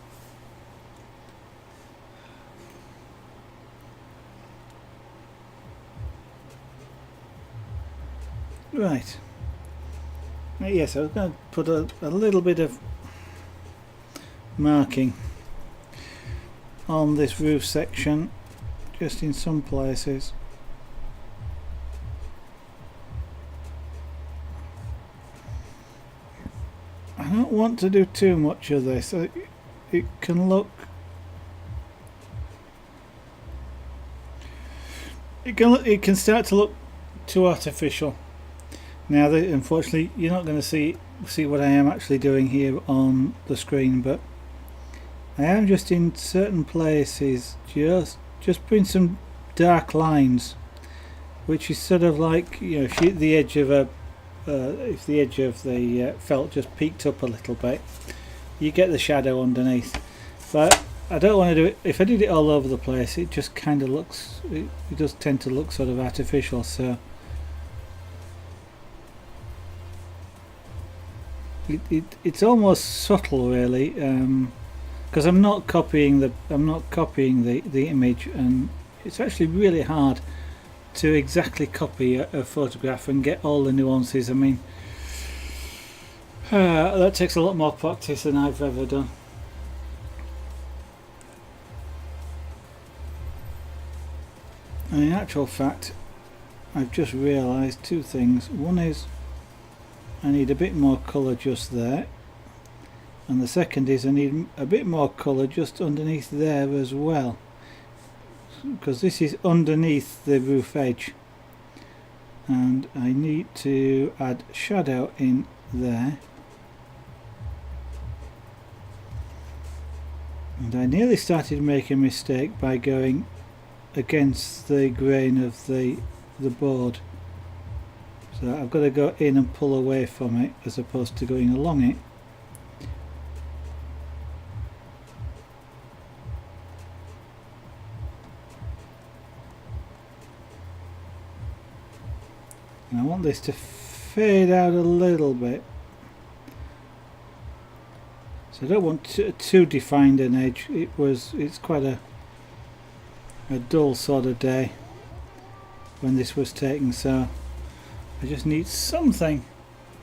Right. Yes, I was going to put a little bit of marking on this roof section, just in some places. I don't want to do too much of this. It can look... It can start to look too artificial. Now, unfortunately, you're not going to see what I am actually doing here on the screen, but I am just in certain places just putting some dark lines, which is sort of like, you know, if the edge of the felt just peaked up a little bit, you get the shadow underneath. But I don't want to do it. If I did it all over the place, it just kind of looks, it does tend to look sort of artificial. So it's almost subtle, really, because I'm not copying the image, and it's actually really hard to exactly copy a photograph and get all the nuances. I mean, that takes a lot more practice than I've ever done. And in actual fact, I've just realised two things. One is I need a bit more colour just there, and the second is I need a bit more colour just underneath there as well, because this is underneath the roof edge, and I need to add shadow in there. And I nearly started making a mistake by going against the grain of the board. So I've got to go in and pull away from it as opposed to going along it. And I want this to fade out a little bit. So I don't want too defined an edge. It's quite a dull sort of day when this was taken, so I just need something,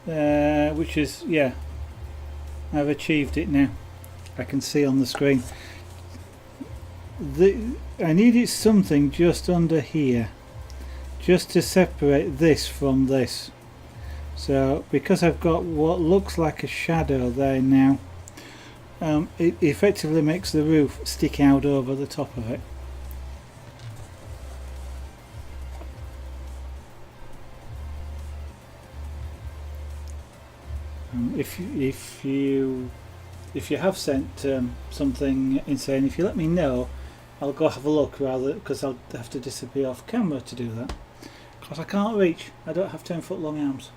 which is, yeah, I've achieved it now. I can see on the screen. I needed something just under here, just to separate this from this. So because I've got what looks like a shadow there now, it effectively makes the roof stick out over the top of it. If you have sent something insane, if you let me know, I'll go have a look, rather, because I'll have to disappear off camera to do that, because I can't reach. I don't have 10-foot long arms.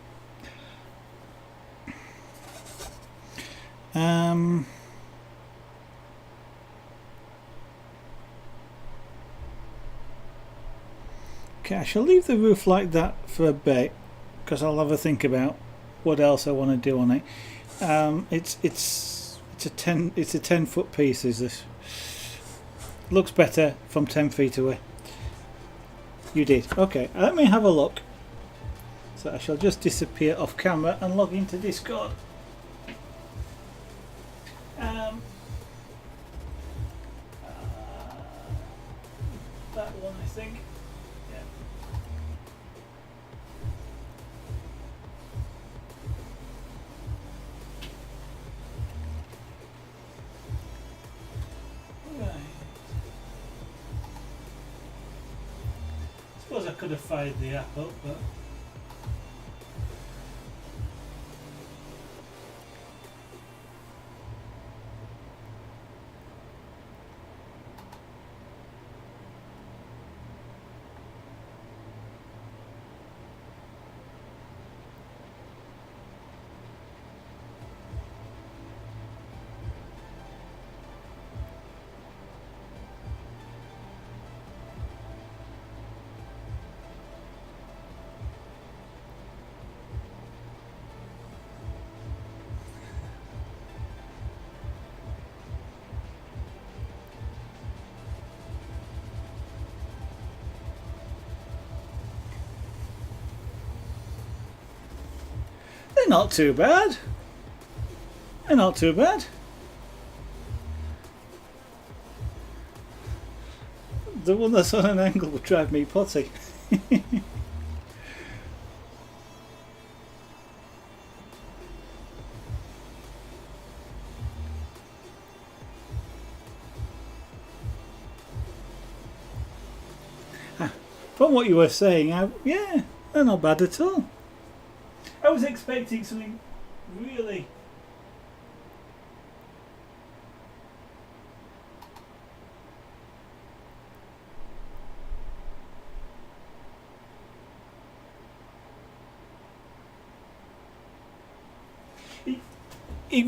Okay, I shall leave the roof like that for a bit, because I'll have a think about what else I want to do on it. It's a 10-foot piece. Is this? Looks better from 10 feet away. You did. Okay, let me have a look. So I shall just disappear off camera and log into Discord. That one, I think. Yeah. Right. Suppose I could have fired the app up, but. They're not too bad. They're not too bad. The one that's on an angle would drive me potty. From what you were saying, yeah, they're not bad at all. I was expecting something really. It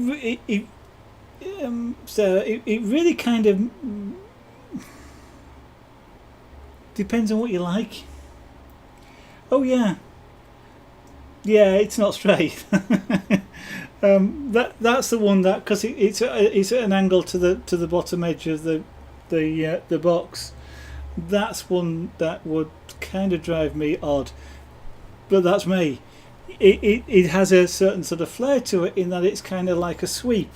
really kind of depends on what you like. Oh yeah. Yeah, it's not straight. That's the one that because it's at an angle to the bottom edge of the box. That's one that would kind of drive me odd, but that's me. It has a certain sort of flair to it in that it's kind of like a sweep.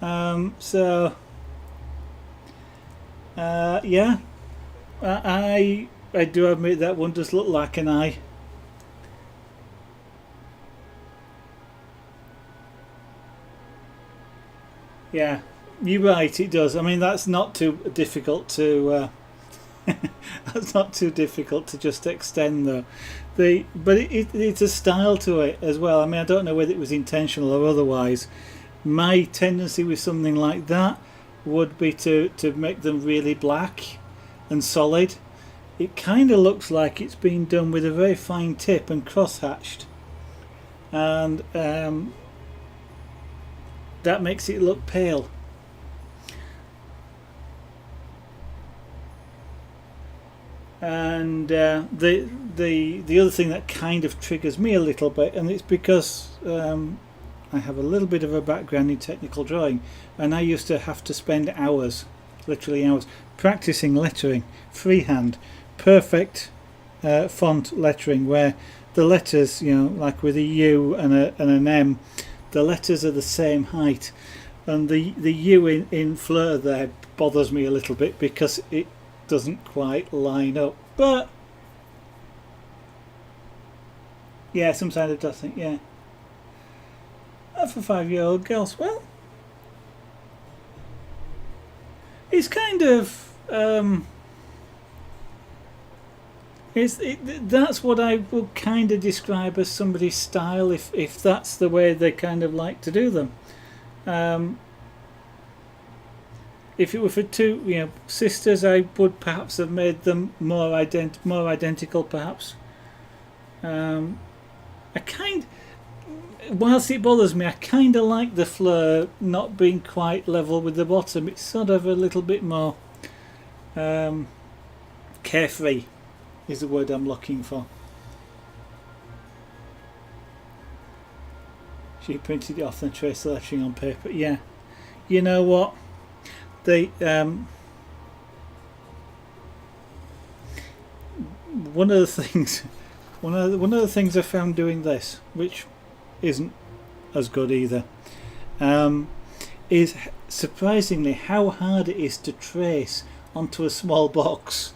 So yeah, I do admit that one does look like an eye. Yeah, you're right. It does. I mean, that's not too difficult to. That's not too difficult to just extend though. But it's a style to it as well. I mean, I don't know whether it was intentional or otherwise. My tendency with something like that would be to make them really black and solid. It kind of looks like it's been done with a very fine tip and cross-hatched, and that makes it look pale. And the other thing that kind of triggers me a little bit, and it's because I have a little bit of a background in technical drawing, and I used to have to spend hours, literally hours, practicing lettering freehand, perfect font lettering, where the letters, you know, like with a U and an M, the letters are the same height, and the U in Fleur there bothers me a little bit because it doesn't quite line up. But yeah, sometimes it does think, yeah. For 5-year-old girls, well, it's kind of that's what I would kind of describe as somebody's style, if that's the way they kind of like to do them. If it were for two, you know, sisters, I would perhaps have made them more identical, perhaps. Whilst it bothers me, I kind of like the Fleur not being quite level with the bottom. It's sort of a little bit more carefree, is the word I'm looking for. She printed it off and traced the lettering on paper. Yeah, you know what? one of the things, one of the things I found doing this, which isn't as good either, is surprisingly how hard it is to trace onto a small box.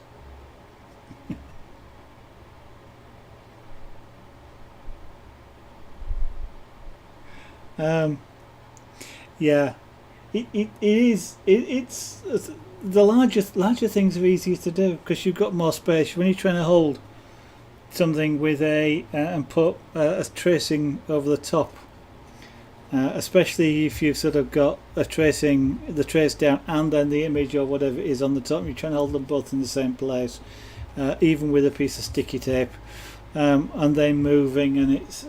Yeah, it's the larger things are easier to do because you've got more space when you're trying to hold something with a and put a tracing over the top, especially if you've sort of got the trace down and then the image or whatever it is on the top. You're trying to hold them both in the same place, even with a piece of sticky tape, and then moving, and it's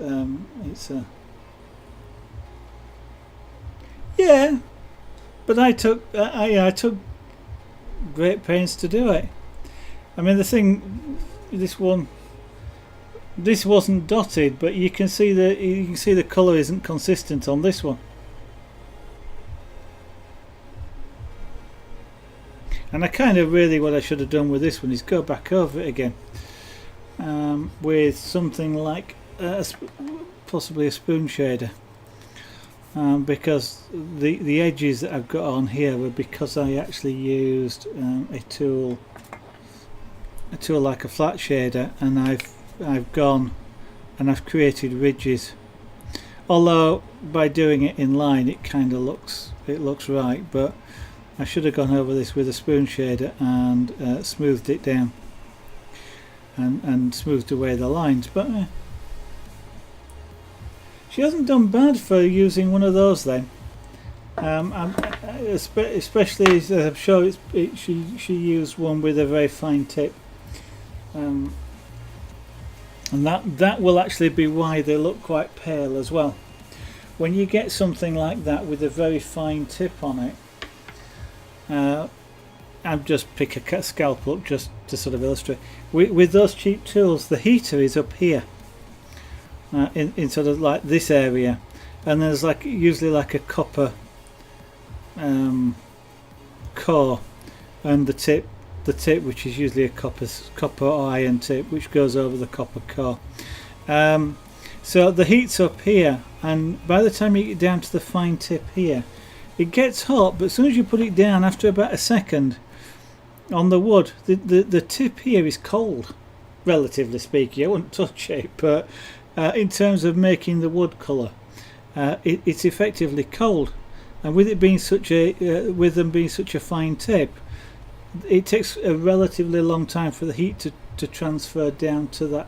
yeah, but I took great pains to do it. I mean, the thing, this wasn't dotted, but you can see the colour isn't consistent on this one. And I kind of really, what I should have done with this one is go back over it again with something like possibly a spoon shader. Because the edges that I've got on here were because I actually used a tool like a flat shader, and I've gone and I've created ridges. Although by doing it in line, it kind of looks right, but I should have gone over this with a spoon shader and smoothed it down and smoothed away the lines. But she hasn't done bad for using one of those then, especially as I'm sure she used one with a very fine tip, and that will actually be why they look quite pale as well. When you get something like that with a very fine tip on it, I'll just pick a scalpel up just to sort of illustrate. With those cheap tools, the heater is up here. In sort of like this area, and there's usually like a copper core, and the tip which is usually a copper or iron tip which goes over the copper core. So the heat's up here, and by the time you get down to the fine tip here, it gets hot, but as soon as you put it down, after about a second on the wood, the tip here is cold, relatively speaking. I wouldn't touch it, but in terms of making the wood colour, it's effectively cold, and with it being with them being such a fine tip, it takes a relatively long time for the heat to transfer down to that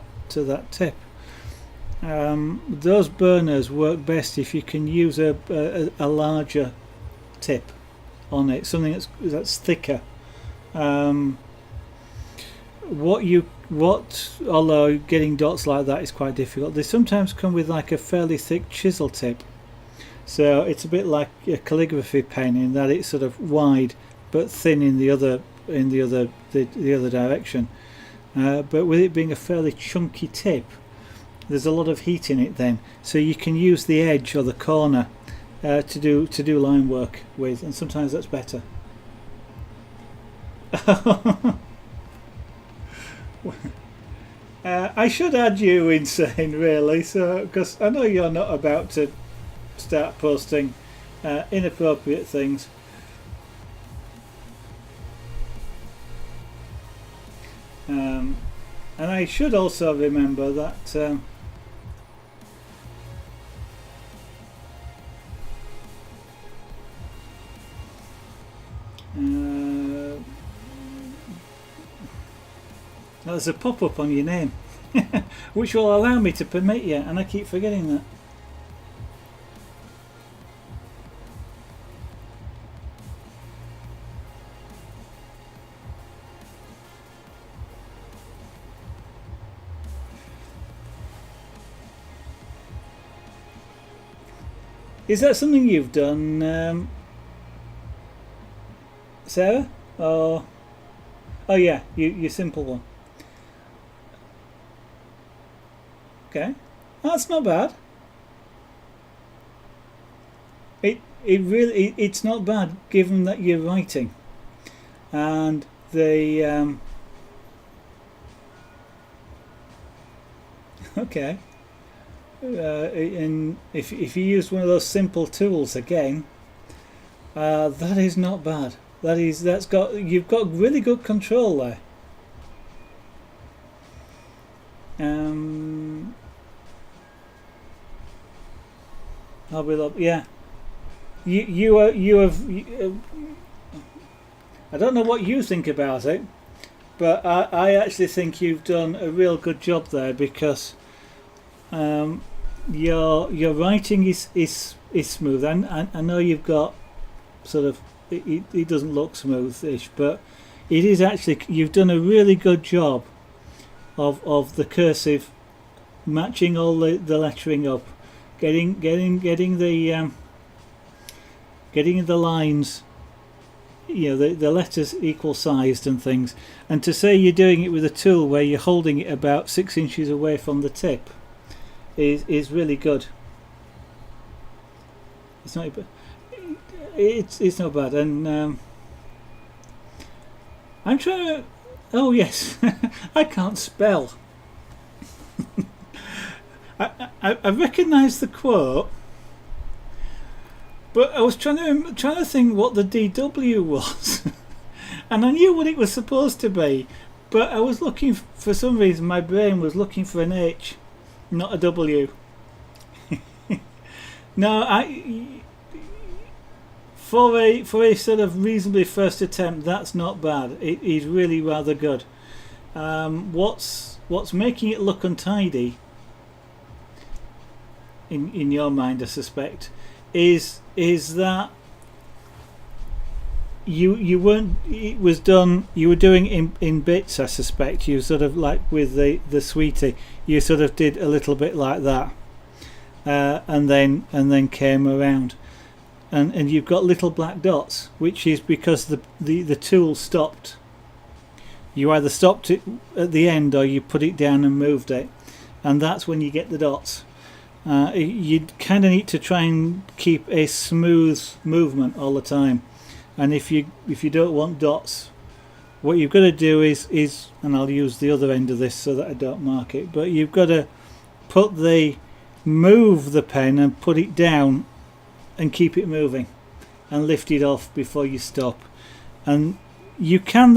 tip. Those burners work best if you can use a larger tip on it, something that's thicker. Although getting dots like that is quite difficult, they sometimes come with like a fairly thick chisel tip, so it's a bit like a calligraphy pen in that it's sort of wide but thin in the other direction. But with it being a fairly chunky tip, there's a lot of heat in it then, so you can use the edge or the corner to do line work with, and sometimes that's better. I should add you insane, really, so because I know you're not about to start posting inappropriate things. And I should also remember that there's a pop-up on your name which will allow me to permit you, and I keep forgetting that. Is that something you've done, Sarah? Or oh yeah, your simple one. Okay, that's not bad. It's not bad given that you're writing, and the Okay. And if you use one of those simple tools again, that is not bad. You've got really good control there. I'll be up. Yeah. You have. I don't know what you think about it, but I actually think you've done a real good job there, because your writing is smooth. And I know you've got sort of it doesn't look smoothish, but it is actually, you've done a really good job of the cursive matching all the lettering up, getting the lines, the letters equal sized and things. And to say you're doing it with a tool where you're holding it about 6 inches away from the tip is really good. It's not bad. And I'm trying to, oh yes, I can't spell. I recognise the quote, but I was trying to think what the DW was, and I knew what it was supposed to be, but I was looking, for some reason my brain was looking for an H, not a W. No, for a sort of reasonably first attempt, that's not bad. It is really rather good. What's making it look untidy, in your mind, I suspect, is that you weren't. It was done. You were doing in bits, I suspect. You sort of, like with the sweetie, you sort of did a little bit like that, and then came around, and you've got little black dots, which is because the tool stopped. You either stopped it at the end or you put it down and moved it, and that's when you get the dots. You kind of need to try and keep a smooth movement all the time, and if you don't want dots, what you've got to do is, and I'll use the other end of this so that I don't mark it, but you've got to move the pen and put it down and keep it moving and lift it off before you stop. And you can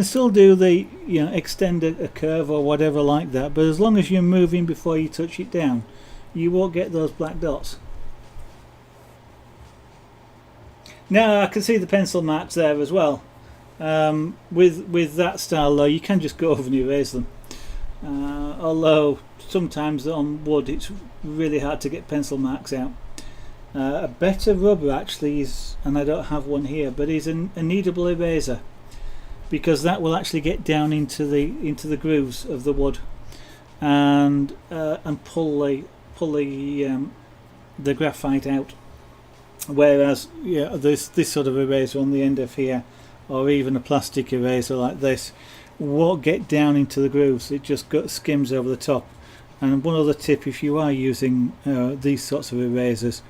still do the extend a curve or whatever like that, but as long as you're moving before you touch it down, you won't get those black dots. Now I can see the pencil marks there as well. With that style though, you can just go over and erase them, although sometimes on wood it's really hard to get pencil marks out. A better rubber actually is, and I don't have one here, but is a kneadable eraser, because that will actually get down into the grooves of the wood and pull the graphite out. Whereas this sort of eraser on the end of here, or even a plastic eraser like this, won't get down into the grooves. It just skims over the top. And one other tip, if you are using these sorts of erasers,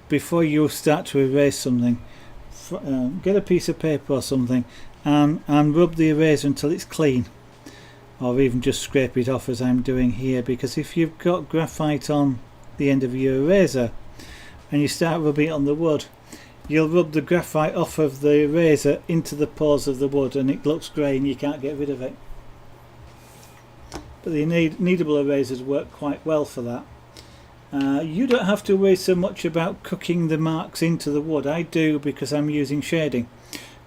before you start to erase something, get a piece of paper or something and rub the eraser until it's clean, or even just scrape it off as I'm doing here, because if you've got graphite on the end of your eraser and you start rubbing it on the wood, you'll rub the graphite off of the eraser into the pores of the wood and it looks grey and you can't get rid of it. But the kneadable erasers work quite well for that. You don't have to worry so much about cooking the marks into the wood. I do, because I'm using shading,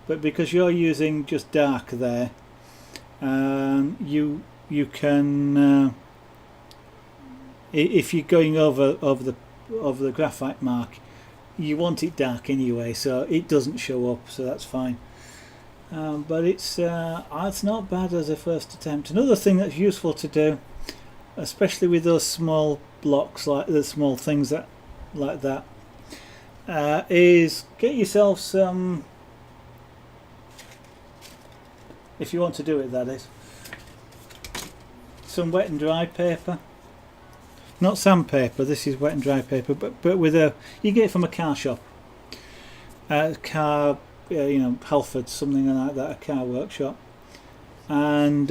but because you're using just dark there, you can, if you're going over the graphite mark, you want it dark anyway, so it doesn't show up, so that's fine. But it's not bad as a first attempt. Another thing that's useful to do, especially with those small blocks, like the small things like that, is get yourself some, if you want to do it, that is, some wet and dry paper. Not sandpaper, this is wet and dry paper, but with you get it from a car shop, Halfords, something like that, a car workshop, and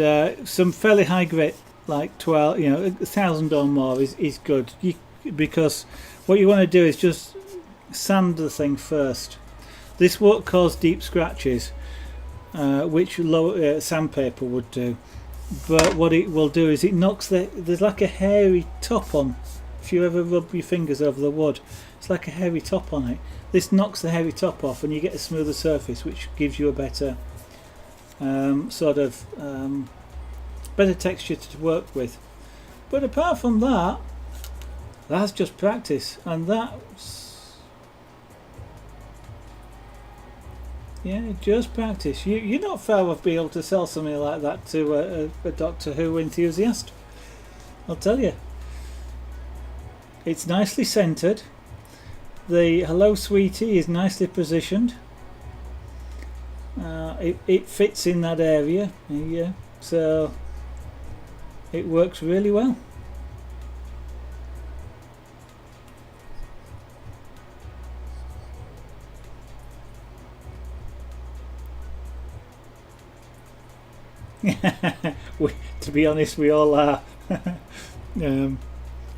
some fairly high grit like 12, 1,000 or more is good. Because what you want to do is just sand the thing first. This won't cause deep scratches, which low sandpaper would do. But what it will do is it knocks there's like a hairy top on. If you ever rub your fingers over the wood, it's like a hairy top on it. This knocks the hairy top off and you get a smoother surface, which gives you a better better texture to work with. But apart from that, that's just practice, and that's just practice. You're not far off being able to sell something like that to a Doctor Who enthusiast, I'll tell you. It's nicely centered. The Hello Sweetie is nicely positioned. It fits in that area, so it works really well. To be honest, we all are.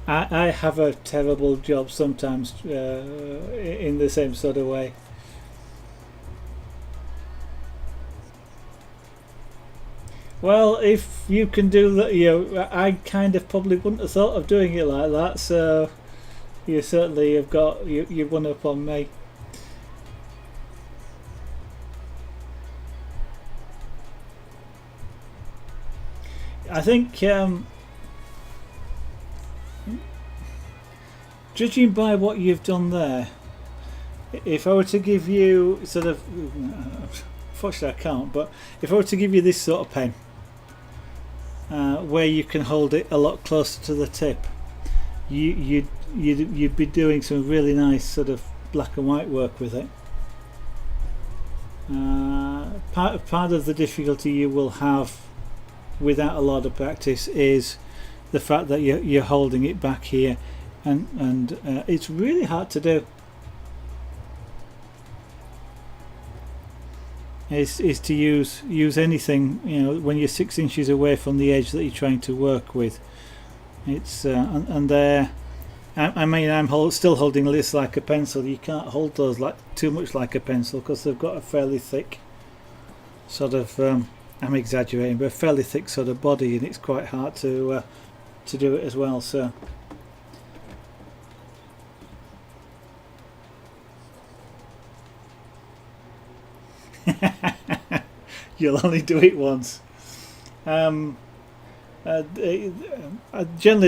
I have a terrible job sometimes in the same sort of way. Well, if you can do that, I kind of probably wouldn't have thought of doing it like that, so you certainly have got you one up on me. I think judging by what you've done there, if I were to give you sort of, unfortunately I can't, but if I were to give you this sort of pen, where you can hold it a lot closer to the tip, you'd be doing some really nice sort of black and white work with it. Part of the difficulty you will have without a lot of practice is the fact that you're holding it back here, and it's really hard to do. Is to use anything, when you're 6 inches away from the edge that you're trying to work with. It's and there, I mean, I'm still holding this like a pencil. You can't hold those like too much like a pencil because they've got a fairly thick sort of. I'm exaggerating, but a fairly thick sort of body, and it's quite hard to do it as well. So. You'll only do it once. Generally,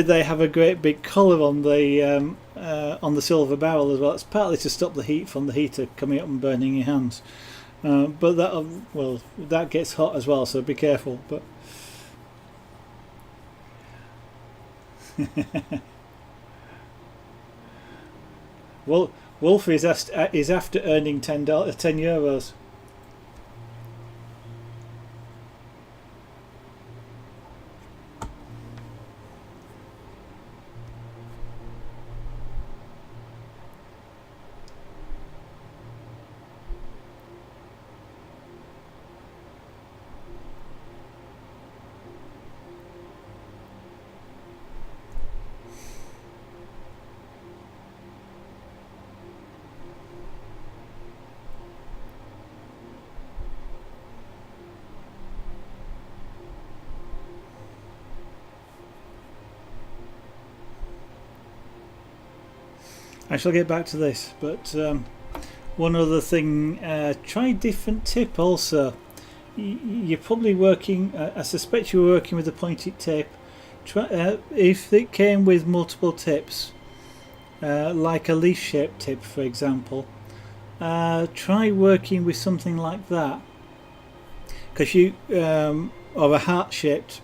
they have a great big collar on the silver barrel as well. It's partly to stop the heat from the heater coming up and burning your hands. But that gets hot as well, so be careful. But Wolf is after earning €10. I shall get back to this, but one other thing, try different tip also. You're probably working, I suspect you were working with a pointed tip. Try, if it came with multiple tips, like a leaf shaped tip for example, try working with something like that, because or a heart shaped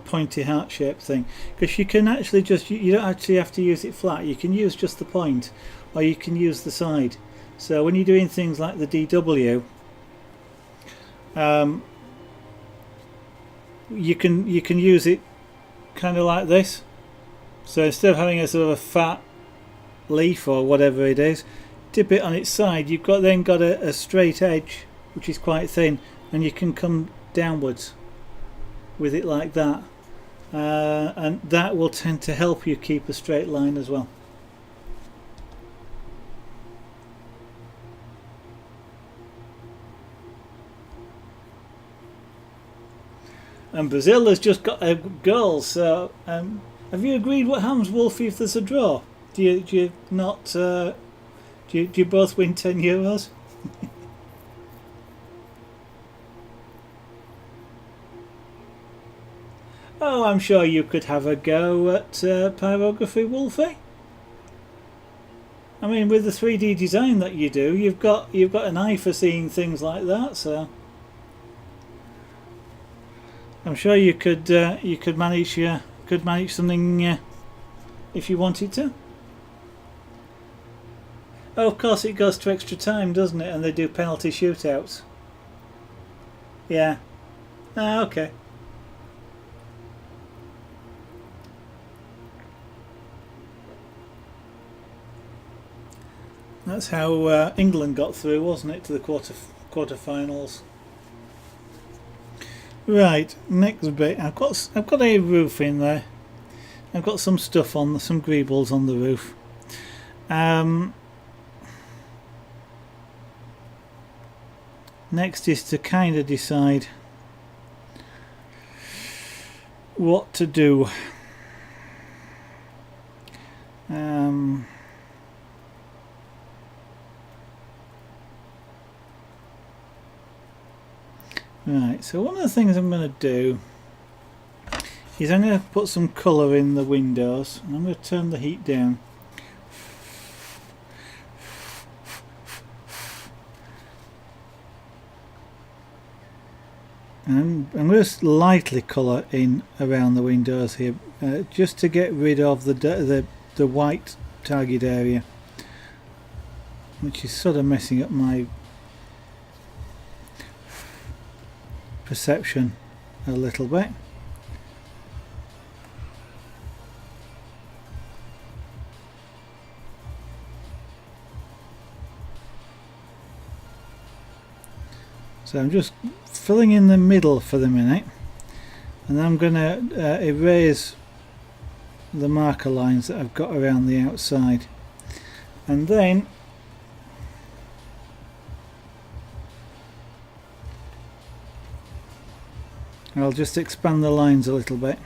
pointy heart shaped thing, because you can actually you don't actually have to use it flat. You can use just the point, or you can use the side. So when you're doing things like the DW, you can use it kind of like this. So instead of having a sort of a fat leaf or whatever it is, dip it on its side. You've then got a straight edge which is quite thin, and you can come downwards with it like that, and that will tend to help you keep a straight line as well. And Brazil has just got a goal, so have you agreed what happens, Wolfie, if there's a draw? Do you not? Do you both win €10? Oh, I'm sure you could have a go at Pyrography, Wolfie. I mean, with the 3D design that you do, you've got an eye for seeing things like that, so I'm sure you could manage something if you wanted to. Oh, of course, it goes to extra time, doesn't it? And they do penalty shootouts. Yeah. Ah, okay. That's how England got through, wasn't it, to the quarterfinals? Right, next bit. I've got a roof in there. I've got some stuff on, some greebles on the roof. Next is to kind of decide what to do. Right, so one of the things I'm going to do is I'm going to put some colour in the windows, and I'm going to turn the heat down. And I'm going to lightly colour in around the windows here, just to get rid of the white target area, which is sort of messing up my perception a little bit. So I'm just filling in the middle for the minute, and I'm going to erase the marker lines that I've got around the outside, and then I'll just expand the lines a little bit.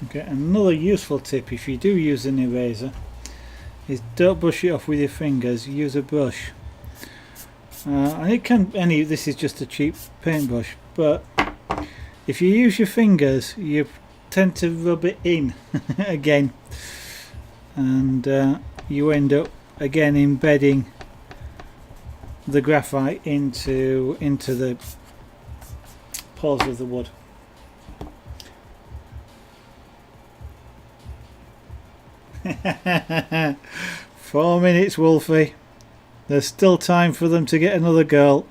Okay, another useful tip if you do use an eraser is don't brush it off with your fingers, use a brush. And it can, this is just a cheap paintbrush, but if you use your fingers you tend to rub it in again, and you end up again embedding the graphite into the pores of the wood. Four minutes, Wolfie. There's still time for them to get another girl.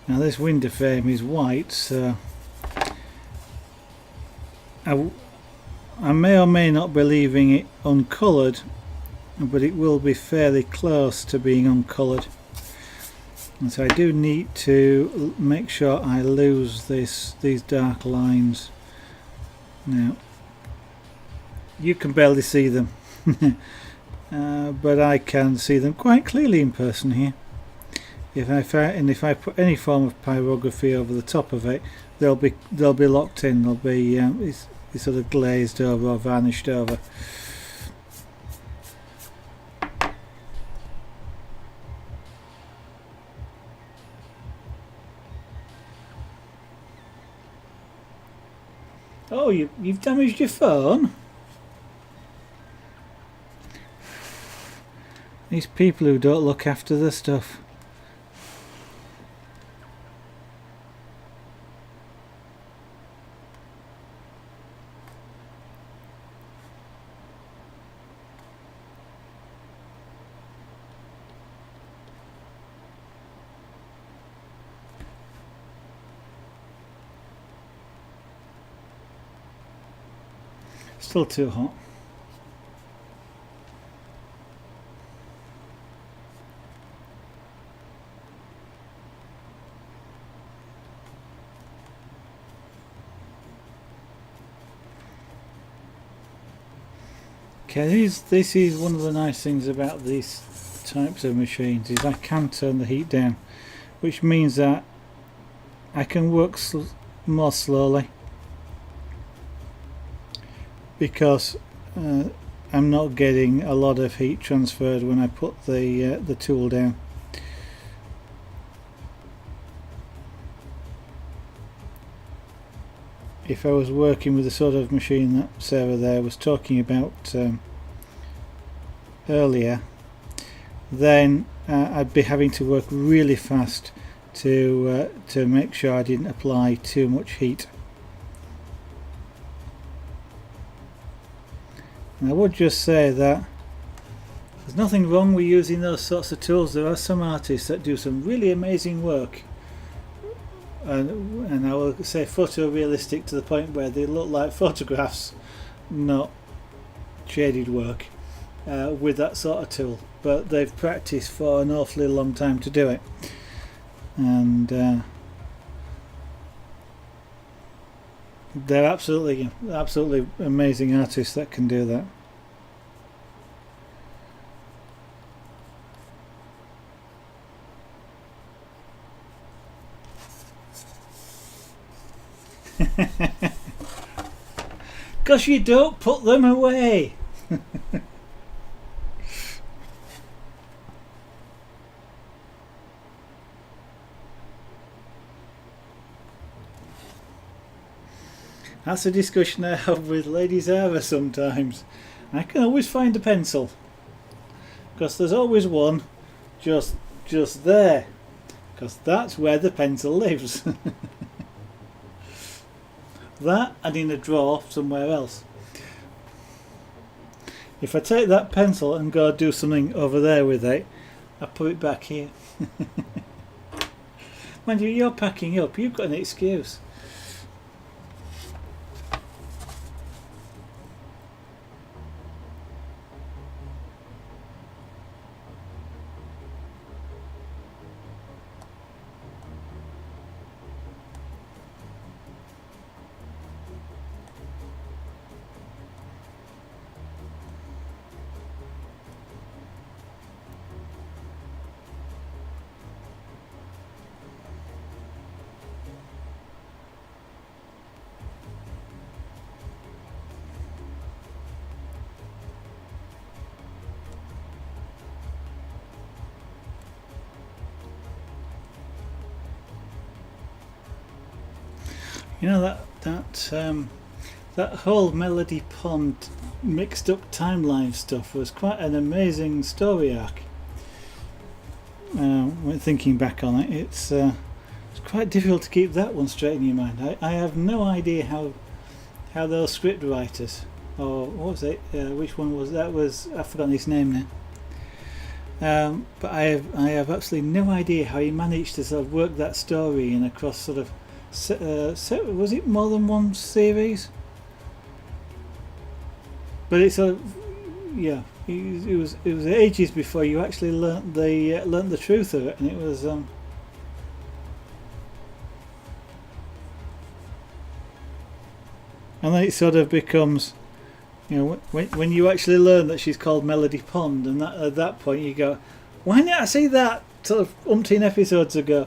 Now this window frame is white, so I may or may not be leaving it uncoloured, but it will be fairly close to being uncoloured, and so I do need to make sure I lose these dark lines. Now you can barely see them but I can see them quite clearly in person here. If I put any form of pyrography over the top of it, they'll be locked in. They'll be it's sort of glazed over or varnished over. Oh, you've damaged your phone? These people who don't look after their stuff. Still too hot. Okay, this is one of the nice things about these types of machines, is I can turn the heat down, which means that I can work more slowly, because I'm not getting a lot of heat transferred when I put the tool down. If I was working with the sort of machine that Sarah there was talking about earlier, then I'd be having to work really fast to make sure I didn't apply too much heat. And I would just say that there's nothing wrong with using those sorts of tools. There are some artists that do some really amazing work, and I will say photorealistic to the point where they look like photographs, not shaded work, with that sort of tool, but they've practiced for an awfully long time to do it, and they're absolutely amazing artists that can do that. Because you don't put them away. That's a discussion I have with Lady Zara sometimes. I can always find a pencil, because there's always one just there, because that's where the pencil lives. That, and in a drawer somewhere else. If I take that pencil and go do something over there with it, I put it back here. Mind you, you're packing up, you've got an excuse. You know, that whole Melody Pond mixed up timeline stuff was quite an amazing story arc. When thinking back on it, it's quite difficult to keep that one straight in your mind. I have no idea how those script writers, or what was it? Which one was that? I've forgotten his name now. But I have absolutely no idea how he managed to sort of work that story in across sort of. Was it more than one series? But it's yeah. It was ages before you actually learnt the truth of it, and it was. And then it sort of becomes, you know, when you actually learn that she's called Melody Pond, and that at that point you go, why didn't I see that sort of umpteen episodes ago?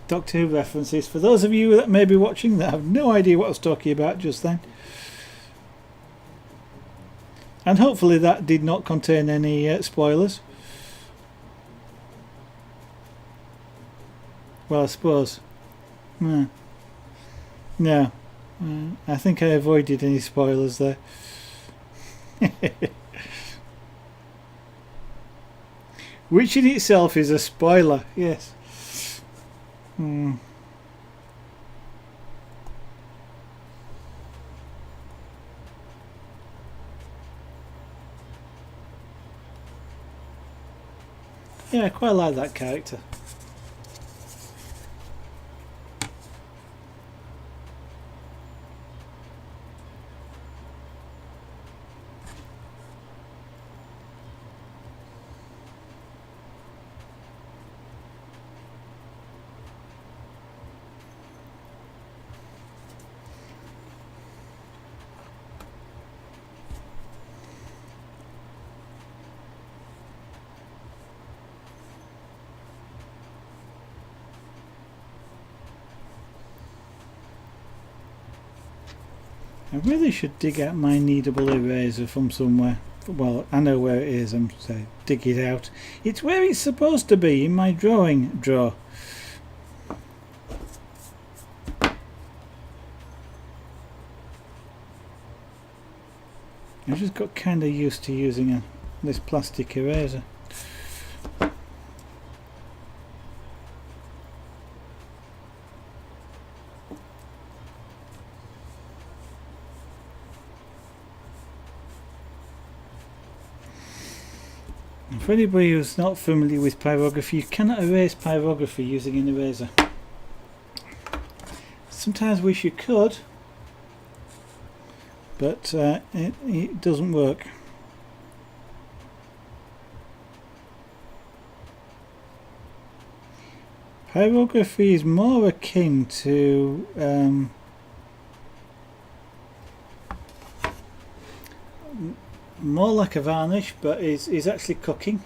Doctor Who references for those of you that may be watching that have no idea what I was talking about just then. And hopefully that did not contain any spoilers. Well, I suppose. No. I think I avoided any spoilers there. Which in itself is a spoiler, yes. Yeah, I quite like that character. I really should dig out my kneadable eraser from somewhere. Well, I know where it is. I'm saying dig it out. It's where it's supposed to be, in my drawing drawer. I just got kind of used to using this plastic eraser. For anybody who's not familiar with pyrography, you cannot erase pyrography using an eraser. Sometimes wish you could, but it doesn't work. Pyrography is more akin to more like a varnish, but is actually cooking.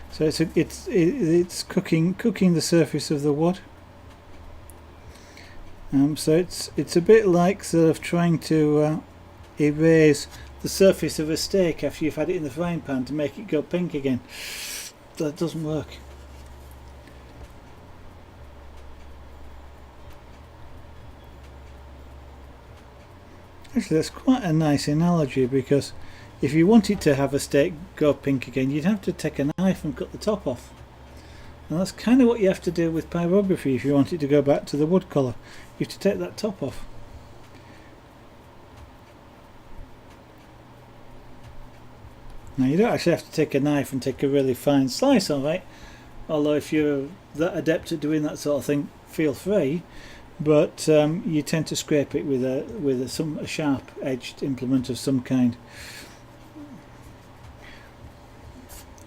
So it's cooking the surface of the wood. So it's a bit like sort of trying to erase the surface of a steak after you've had it in the frying pan to make it go pink again. That doesn't work. Actually, that's quite a nice analogy, because if you wanted to have a steak go pink again, you'd have to take a knife and cut the top off. And that's kind of what you have to do with pyrography if you want it to go back to the wood colour. You have to take that top off. Now, you don't actually have to take a knife and take a really fine slice of it, although if you're that adept at doing that sort of thing, feel free. But you tend to scrape it with a sharp edged implement of some kind,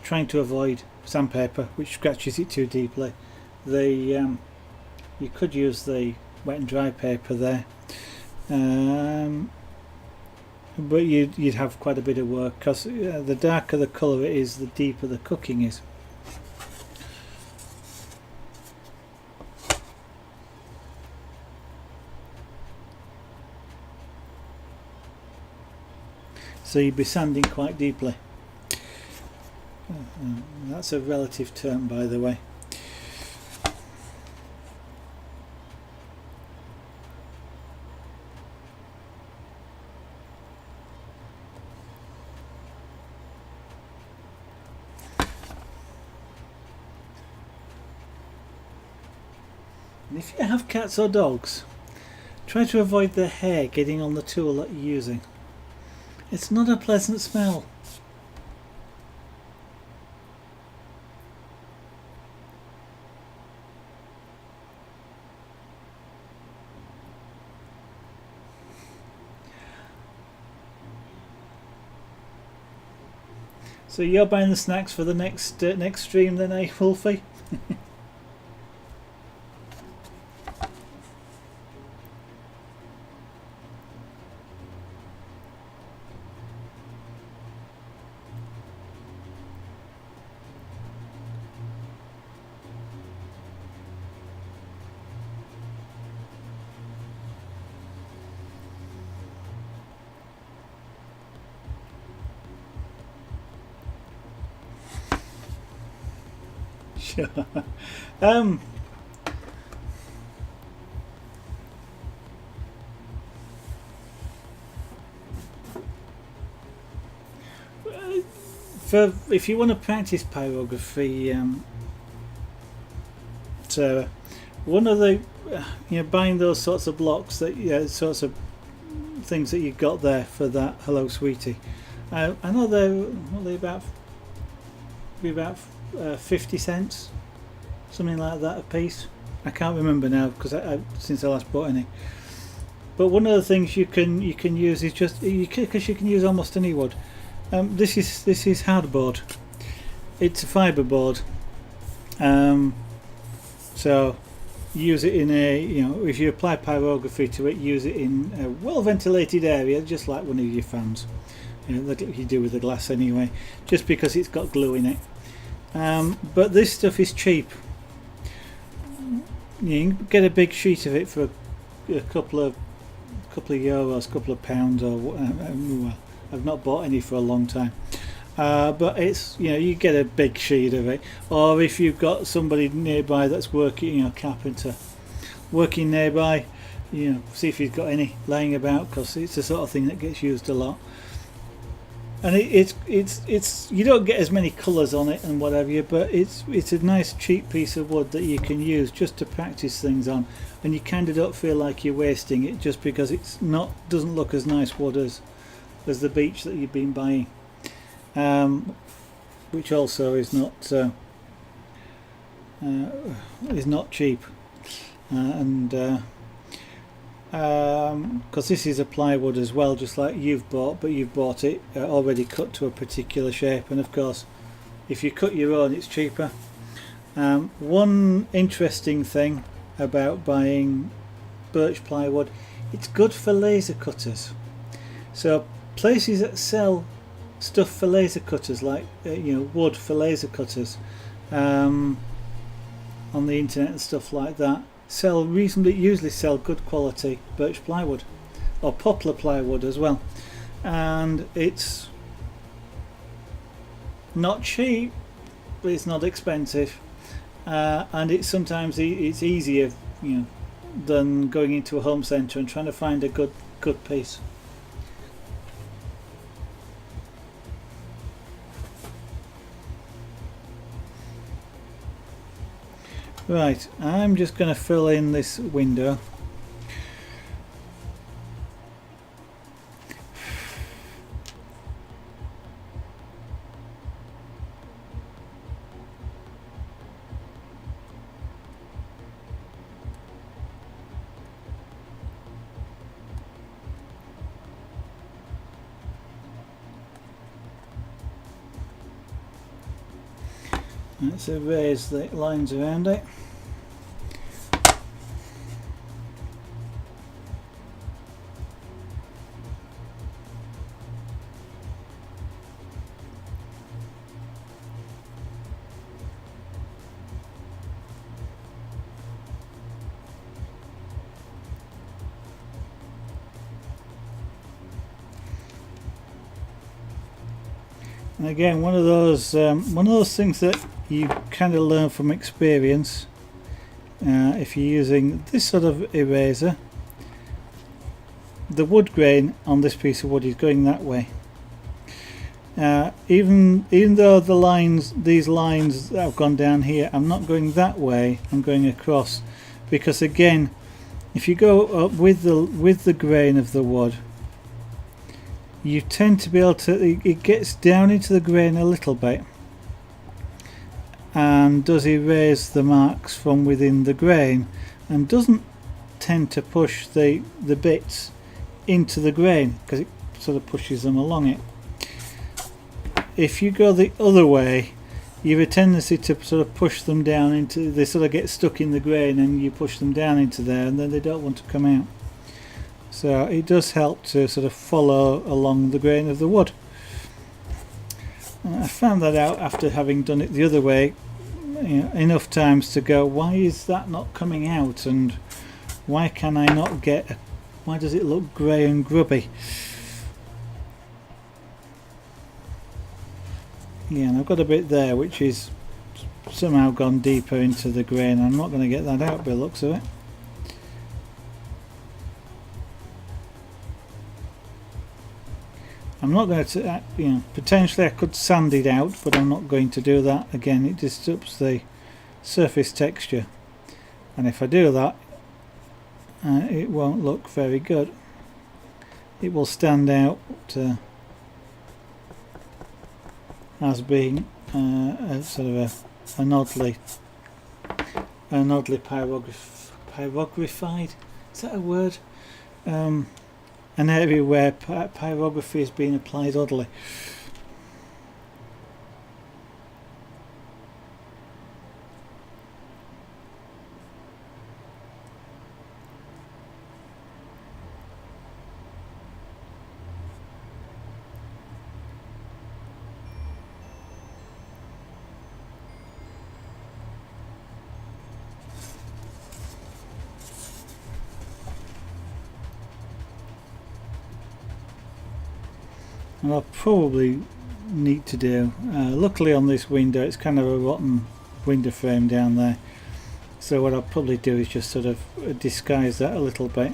trying to avoid sandpaper, which scratches it too deeply. You could use the wet and dry paper there, but you'd have quite a bit of work, because the darker the colour it is, the deeper the cooking is. So you'd be sanding quite deeply. That's a relative term, by the way. And if you have cats or dogs, try to avoid the hair getting on the tool that you're using. It's not a pleasant smell. So you're buying the snacks for the next stream then, eh, Wolfie? Sure. If you want to practice pyrography, Sarah, one of the buying those sorts of blocks, that sorts of things that you got there for that Hello Sweetie. I know they're about 50 cents, something like that a piece. I can't remember now, because since I last bought any. But one of the things you can use is just because you can use almost any wood. This is hardboard. It's a fibre board. So use it in if you apply pyrography to it, use it in a well ventilated area, just like one of your fans. Like you do with the glass anyway, just because it's got glue in it. But this stuff is cheap. You can get a big sheet of it for a couple of couple of euros, couple of pounds, or well, I've not bought any for a long time. But it's, you know, you get a big sheet of it, or if you've got somebody nearby that's working, you know, carpenter working nearby, you know, see if he's got any laying about, because it's the sort of thing that gets used a lot. And it's you don't get as many colours on it and whatever, but it's a nice cheap piece of wood that you can use just to practice things on, and you kind of don't feel like you're wasting it just because it's not, doesn't look as nice wood as the beech that you've been buying, which also is not cheap, because this is a plywood as well, just like you've bought, but you've bought it already cut to a particular shape, and of course if you cut your own it's cheaper. One interesting thing about buying birch plywood, it's good for laser cutters. So places that sell stuff for laser cutters, like you know, wood for laser cutters, on the internet and stuff like that, usually sell good quality birch plywood, or poplar plywood as well, and it's not cheap, but it's not expensive, and it's sometimes it's easier, you know, than going into a home centre and trying to find a good piece. Right, I'm just going to fill in this window. Let's erase the lines around it. And again, one of those things that you kind of learn from experience. If you're using this sort of eraser, the wood grain on this piece of wood is going that way. Even though these lines that have gone down here, I'm not going that way, I'm going across, because again, if you go up with the grain of the wood, you tend to be able to, it gets down into the grain a little bit and does erase the marks from within the grain, and doesn't tend to push the bits into the grain, because it sort of pushes them along it. If you go the other way, you have a tendency to sort of push them down into, they sort of get stuck in the grain and you push them down into there, and then they don't want to come out. So it does help to sort of follow along the grain of the wood. I found that out after having done it the other way, you know, enough times to go, why is that not coming out, and why can I not get, why does it look grey and grubby? Yeah, and I've got a bit there which is somehow gone deeper into the grain. I'm not going to get that out by the looks of it. I'm not going to, you know, potentially I could sand it out, but I'm not going to do that. Again, it disturbs the surface texture, and if I do that, it won't look very good. It will stand out as being a sort of an oddly pyrographied. Is that a word? An area where pyrography is being applied oddly. and I'll probably need to do, luckily on this window it's kind of a rotten window frame down there, so what I'll probably do is just sort of disguise that a little bit,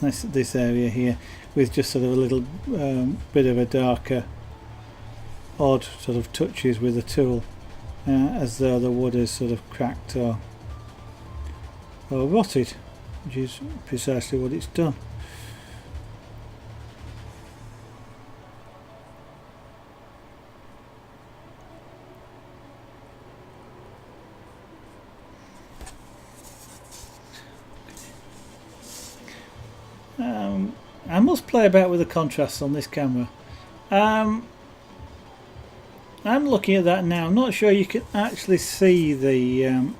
this area here, with just sort of a little bit of a darker odd sort of touches with a tool, as though the wood is sort of cracked or rotted, which is precisely what it's done. I must play about with the contrasts on this camera. I'm looking at that now. I'm not sure you can actually see the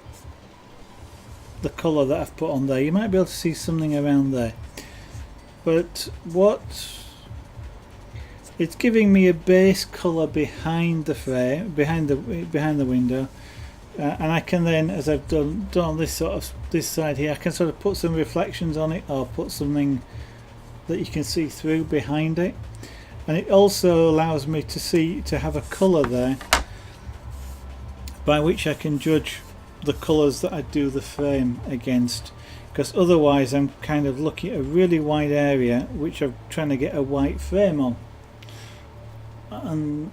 colour that I've put on there. You might be able to see something around there, but what it's giving me a base colour behind the frame, behind the window, and I can then, as I've done on this side here, I can sort of put some reflections on it, or put something that you can see through behind it, and it also allows me to have a colour there by which I can judge the colours that I do the frame against, because otherwise I'm kind of looking at a really wide area which I'm trying to get a white frame on, and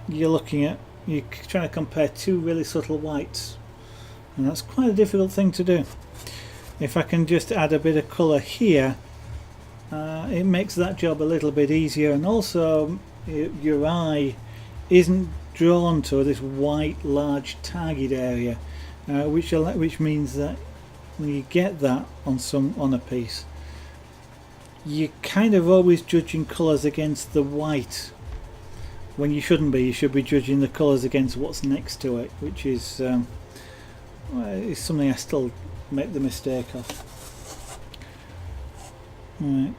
you're trying to compare two really subtle whites, and that's quite a difficult thing to do. If I can just add a bit of colour here, it makes that job a little bit easier, and also your eye isn't drawn to this white large target area, which means that when you get that on a piece, you're kind of always judging colours against the white when you shouldn't be. You should be judging the colours against what's next to it, which is something I still make the mistake of. Right.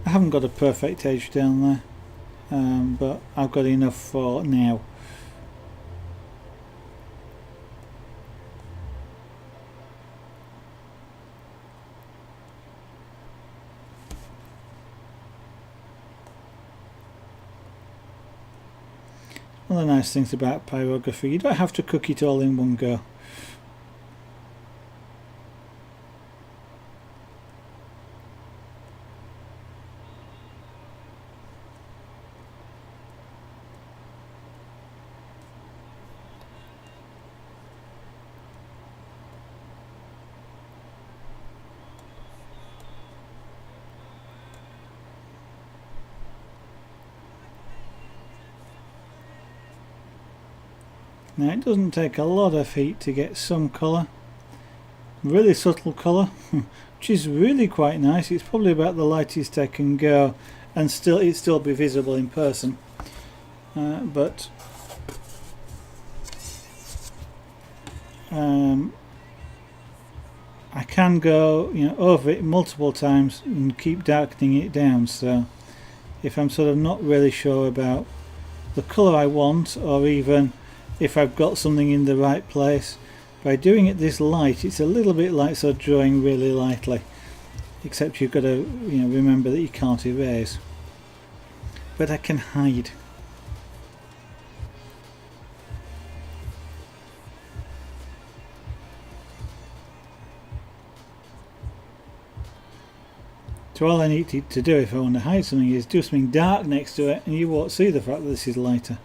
I haven't got a perfect edge down there, but I've got enough for now. One of the nice things about pyrography, you don't have to cook it all in one go. Now it doesn't take a lot of heat to get some colour, really subtle colour, which is really quite nice. It's probably about the lightest I can go, and it'd still be visible in person. But I can go, over it multiple times and keep darkening it down. So if I'm sort of not really sure about the colour I want, or even if I've got something in the right place, by doing it this light, it's a little bit like sort of drawing really lightly, except you've got to remember that you can't erase, but I can hide. So all I need to do if I want to hide something is do something dark next to it, and you won't see the fact that this is lighter.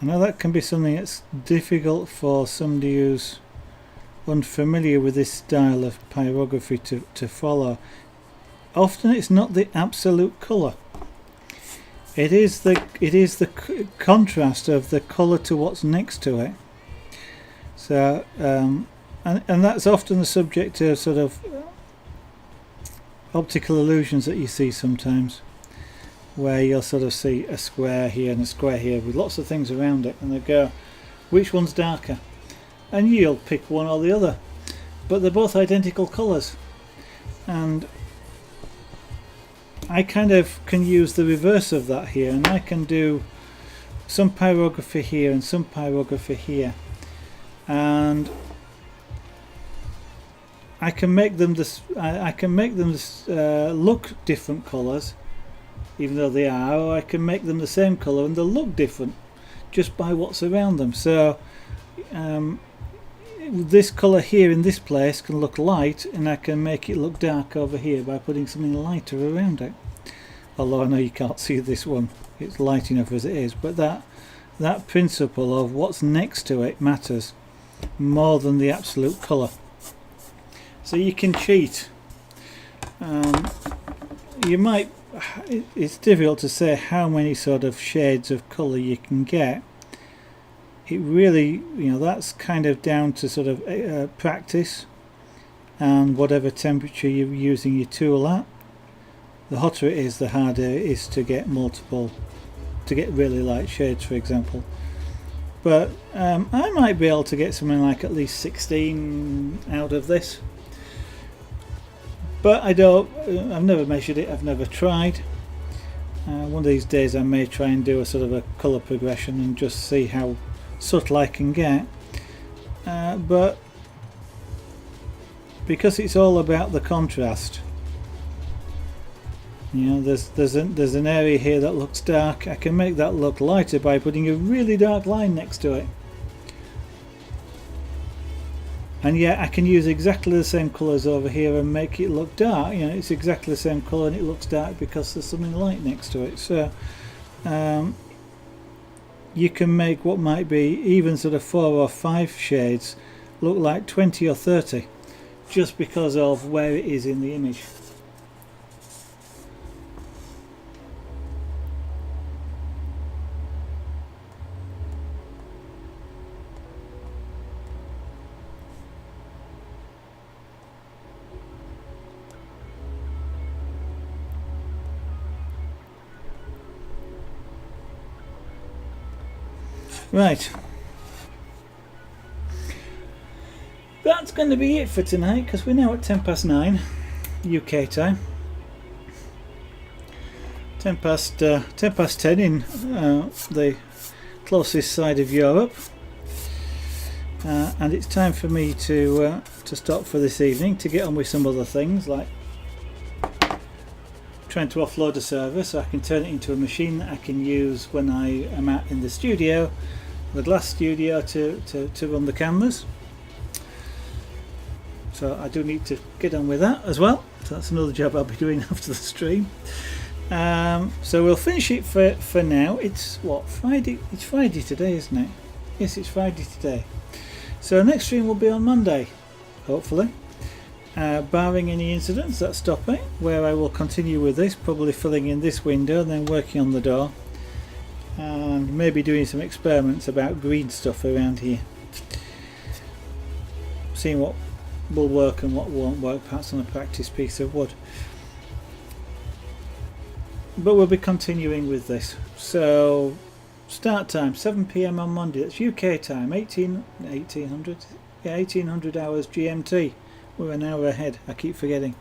I know that can be something that's difficult for somebody who's unfamiliar with this style of pyrography to follow. Often it's not the absolute colour. It is the contrast of the colour to what's next to it. So and that's often the subject of sort of optical illusions that you see sometimes, where you'll sort of see a square here and a square here with lots of things around it, and they go, which one's darker? And you'll pick one or the other, but they're both identical colours. And I kind of can use the reverse of that here, and I can do some pyrography here and some pyrography here, and I can make them look different colours, even though they are, or I can make them the same colour and they'll look different just by what's around them. So this colour here in this place can look light, and I can make it look dark over here by putting something lighter around it. Although I know you can't see this one, it's light enough as it is, but that principle of what's next to it matters more than the absolute colour. So you can cheat. You might, it's difficult to say how many sort of shades of colour you can get. It really, that's kind of down to sort of practice and whatever temperature you're using your tool at. The hotter it is, the harder it is to get really light shades, for example. But I might be able to get something like at least 16 out of this. But I've never measured it, I've never tried. One of these days I may try and do a sort of a colour progression and just see how subtle I can get. But because it's all about the contrast, there's an area here that looks dark, I can make that look lighter by putting a really dark line next to it. And yet I can use exactly the same colours over here and make it look dark. It's exactly the same colour and it looks dark because there's something light next to it. So you can make what might be even sort of 4 or 5 shades look like 20 or 30 just because of where it is in the image. Right, that's going to be it for tonight, because we're now at 9:10 UK time. 10 in the closest side of Europe, and it's time for me to stop for this evening to get on with some other things, like trying to offload a server so I can turn it into a machine that I can use when I am out in the studio, the glass studio, to run the cameras. So I do need to get on with that as well. So that's another job I'll be doing after the stream. So we'll finish it for now. It's what, Friday? It's Friday today, isn't it? Yes, it's Friday today. So next stream will be on Monday, hopefully. Barring any incidents that stop it, where I will continue with this, probably filling in this window and then working on the door, and maybe doing some experiments about green stuff around here, seeing what will work and what won't work, perhaps on a practice piece of wood. But we'll be continuing with this. So start time 7 PM on Monday, that's UK time, 1800 hours GMT. We're an hour ahead, I keep forgetting.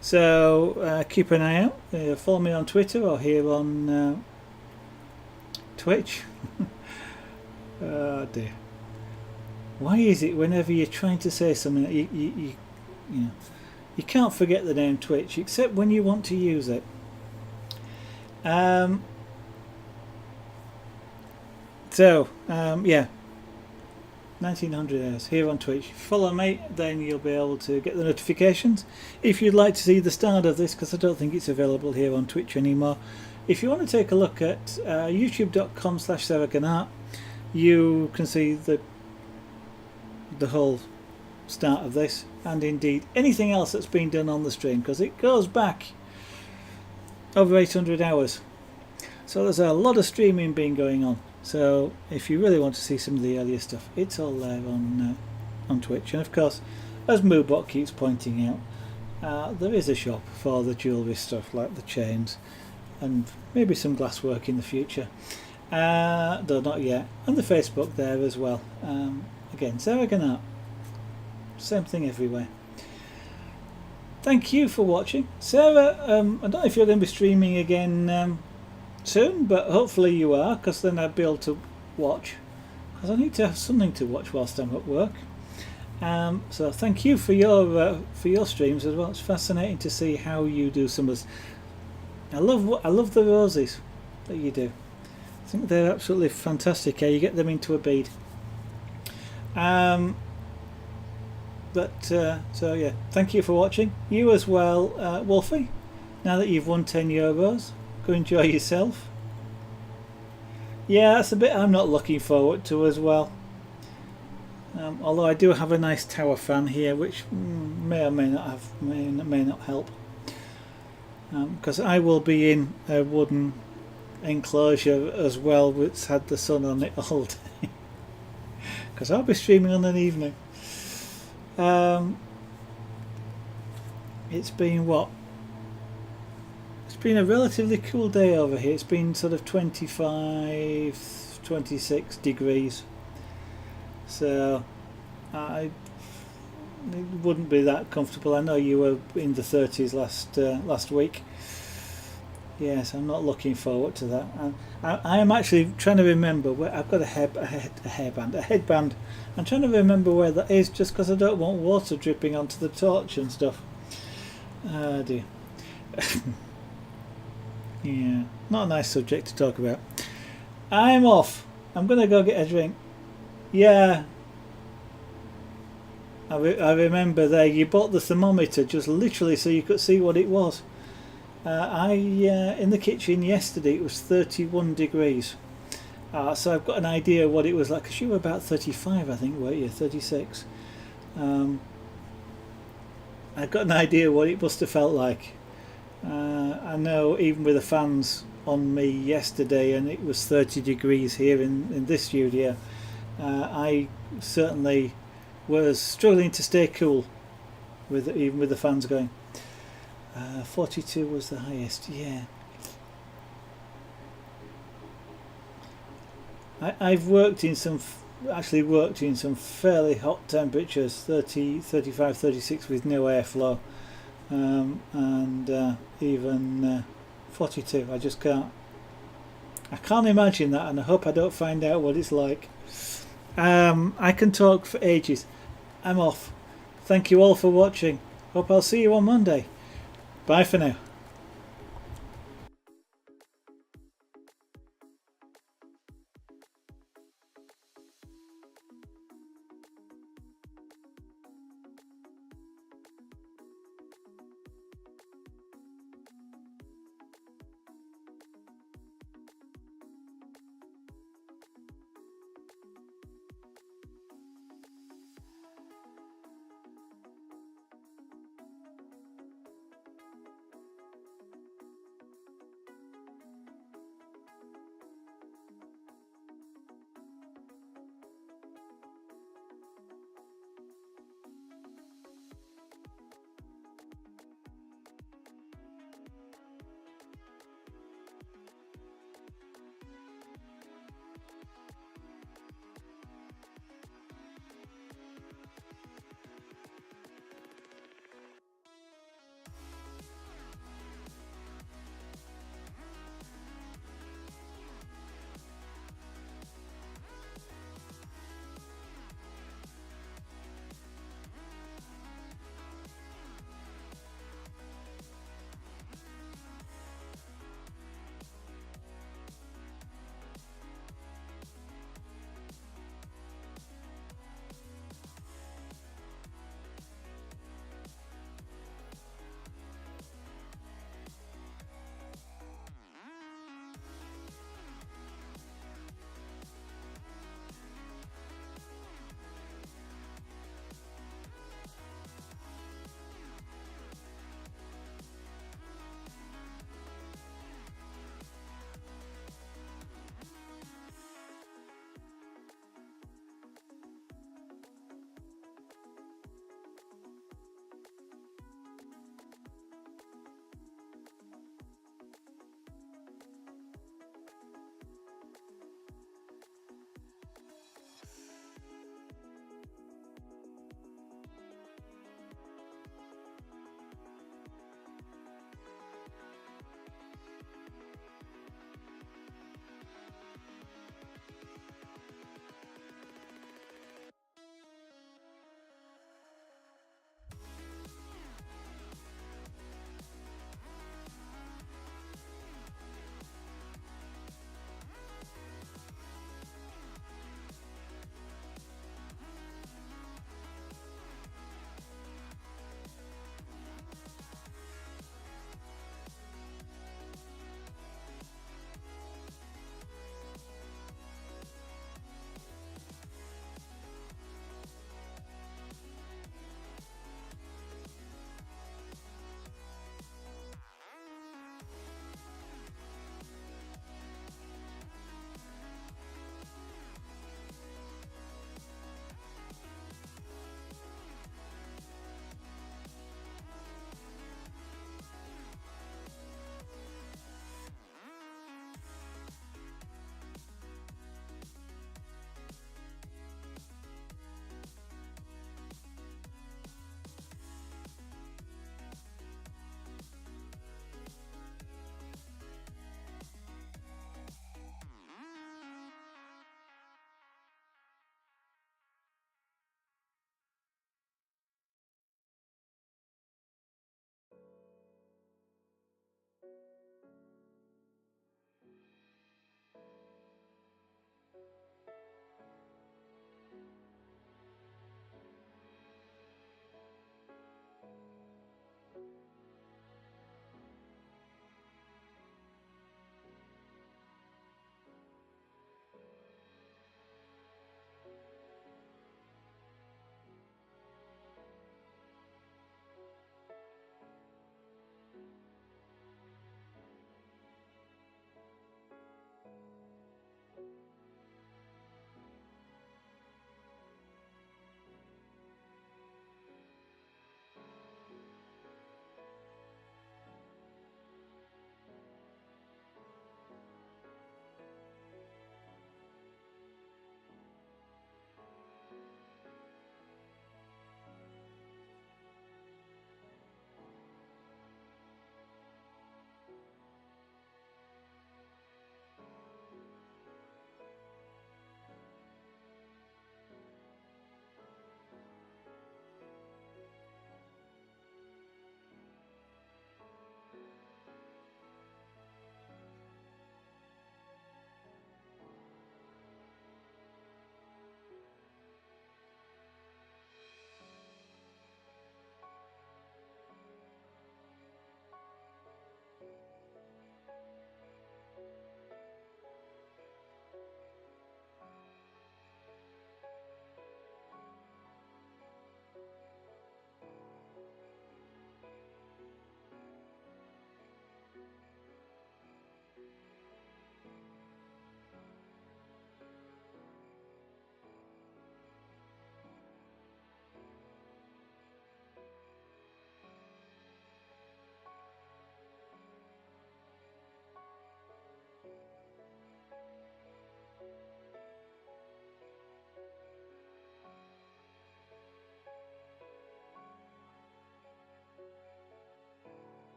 So keep an eye out. Follow me on Twitter or here on Twitch. Oh dear. Why is it whenever you're trying to say something you can't forget the name Twitch except when you want to use it? Yeah, 1900 hours here on Twitch. Follow me, then you'll be able to get the notifications. If you'd like to see the start of this, because I don't think it's available here on Twitch anymore, if you want to take a look at youtube.com/SarahGannart, you can see the whole start of this, and indeed anything else that's been done on the stream, because it goes back over 800 hours. So there's a lot of streaming been going on. So if you really want to see some of the earlier stuff, it's all there on Twitch. And of course, as Moobot keeps pointing out, there is a shop for the jewellery stuff, like the chains, and maybe some glasswork in the future, though not yet. And the Facebook there as well. Again, Sarah Gannart. Same thing everywhere. Thank you for watching. Sarah, I don't know if you're going to be streaming again soon, but hopefully you are, because then I'll be able to watch. Because I need to have something to watch whilst I'm at work. So thank you for your streams as well. It's fascinating to see how you do some of this. I love the roses that you do. I think they're absolutely fantastic. How you get them into a bead. So yeah, thank you for watching. You as well, Wolfie. Now that you've won €10, go enjoy yourself. Yeah, that's a bit I'm not looking forward to as well. Although I do have a nice tower fan here, which may or may not help. Because I will be in a wooden enclosure as well, which had the sun on it all day. Because I'll be streaming on an evening. It's been what? It's been a relatively cool day over here. It's been sort of 25, 26 degrees. So it wouldn't be that comfortable. I know you were in the 30s last week. Yes, I'm not looking forward to that. I am actually trying to remember where I've got a headband. I'm trying to remember where that is, just because I don't want water dripping onto the torch and stuff. Oh dear. Yeah, not a nice subject to talk about. I'm off. I'm going to go get a drink. Yeah. I remember there you bought the thermometer just literally so you could see what it was. In the kitchen yesterday it was 31 degrees. So I've got an idea what it was like, because you were about 35 I think, weren't you? 36. I've got an idea what it must have felt like. I know even with the fans on me yesterday and it was 30 degrees here in this studio, I certainly was struggling to stay cool even with the fans going. 42 was the highest, yeah. I've worked in some fairly hot temperatures, 30, 35, 36 with no airflow, and even 42. I just can't. I can't imagine that, and I hope I don't find out what it's like. I can talk for ages. I'm off. Thank you all for watching. Hope I'll see you on Monday. Bye for now.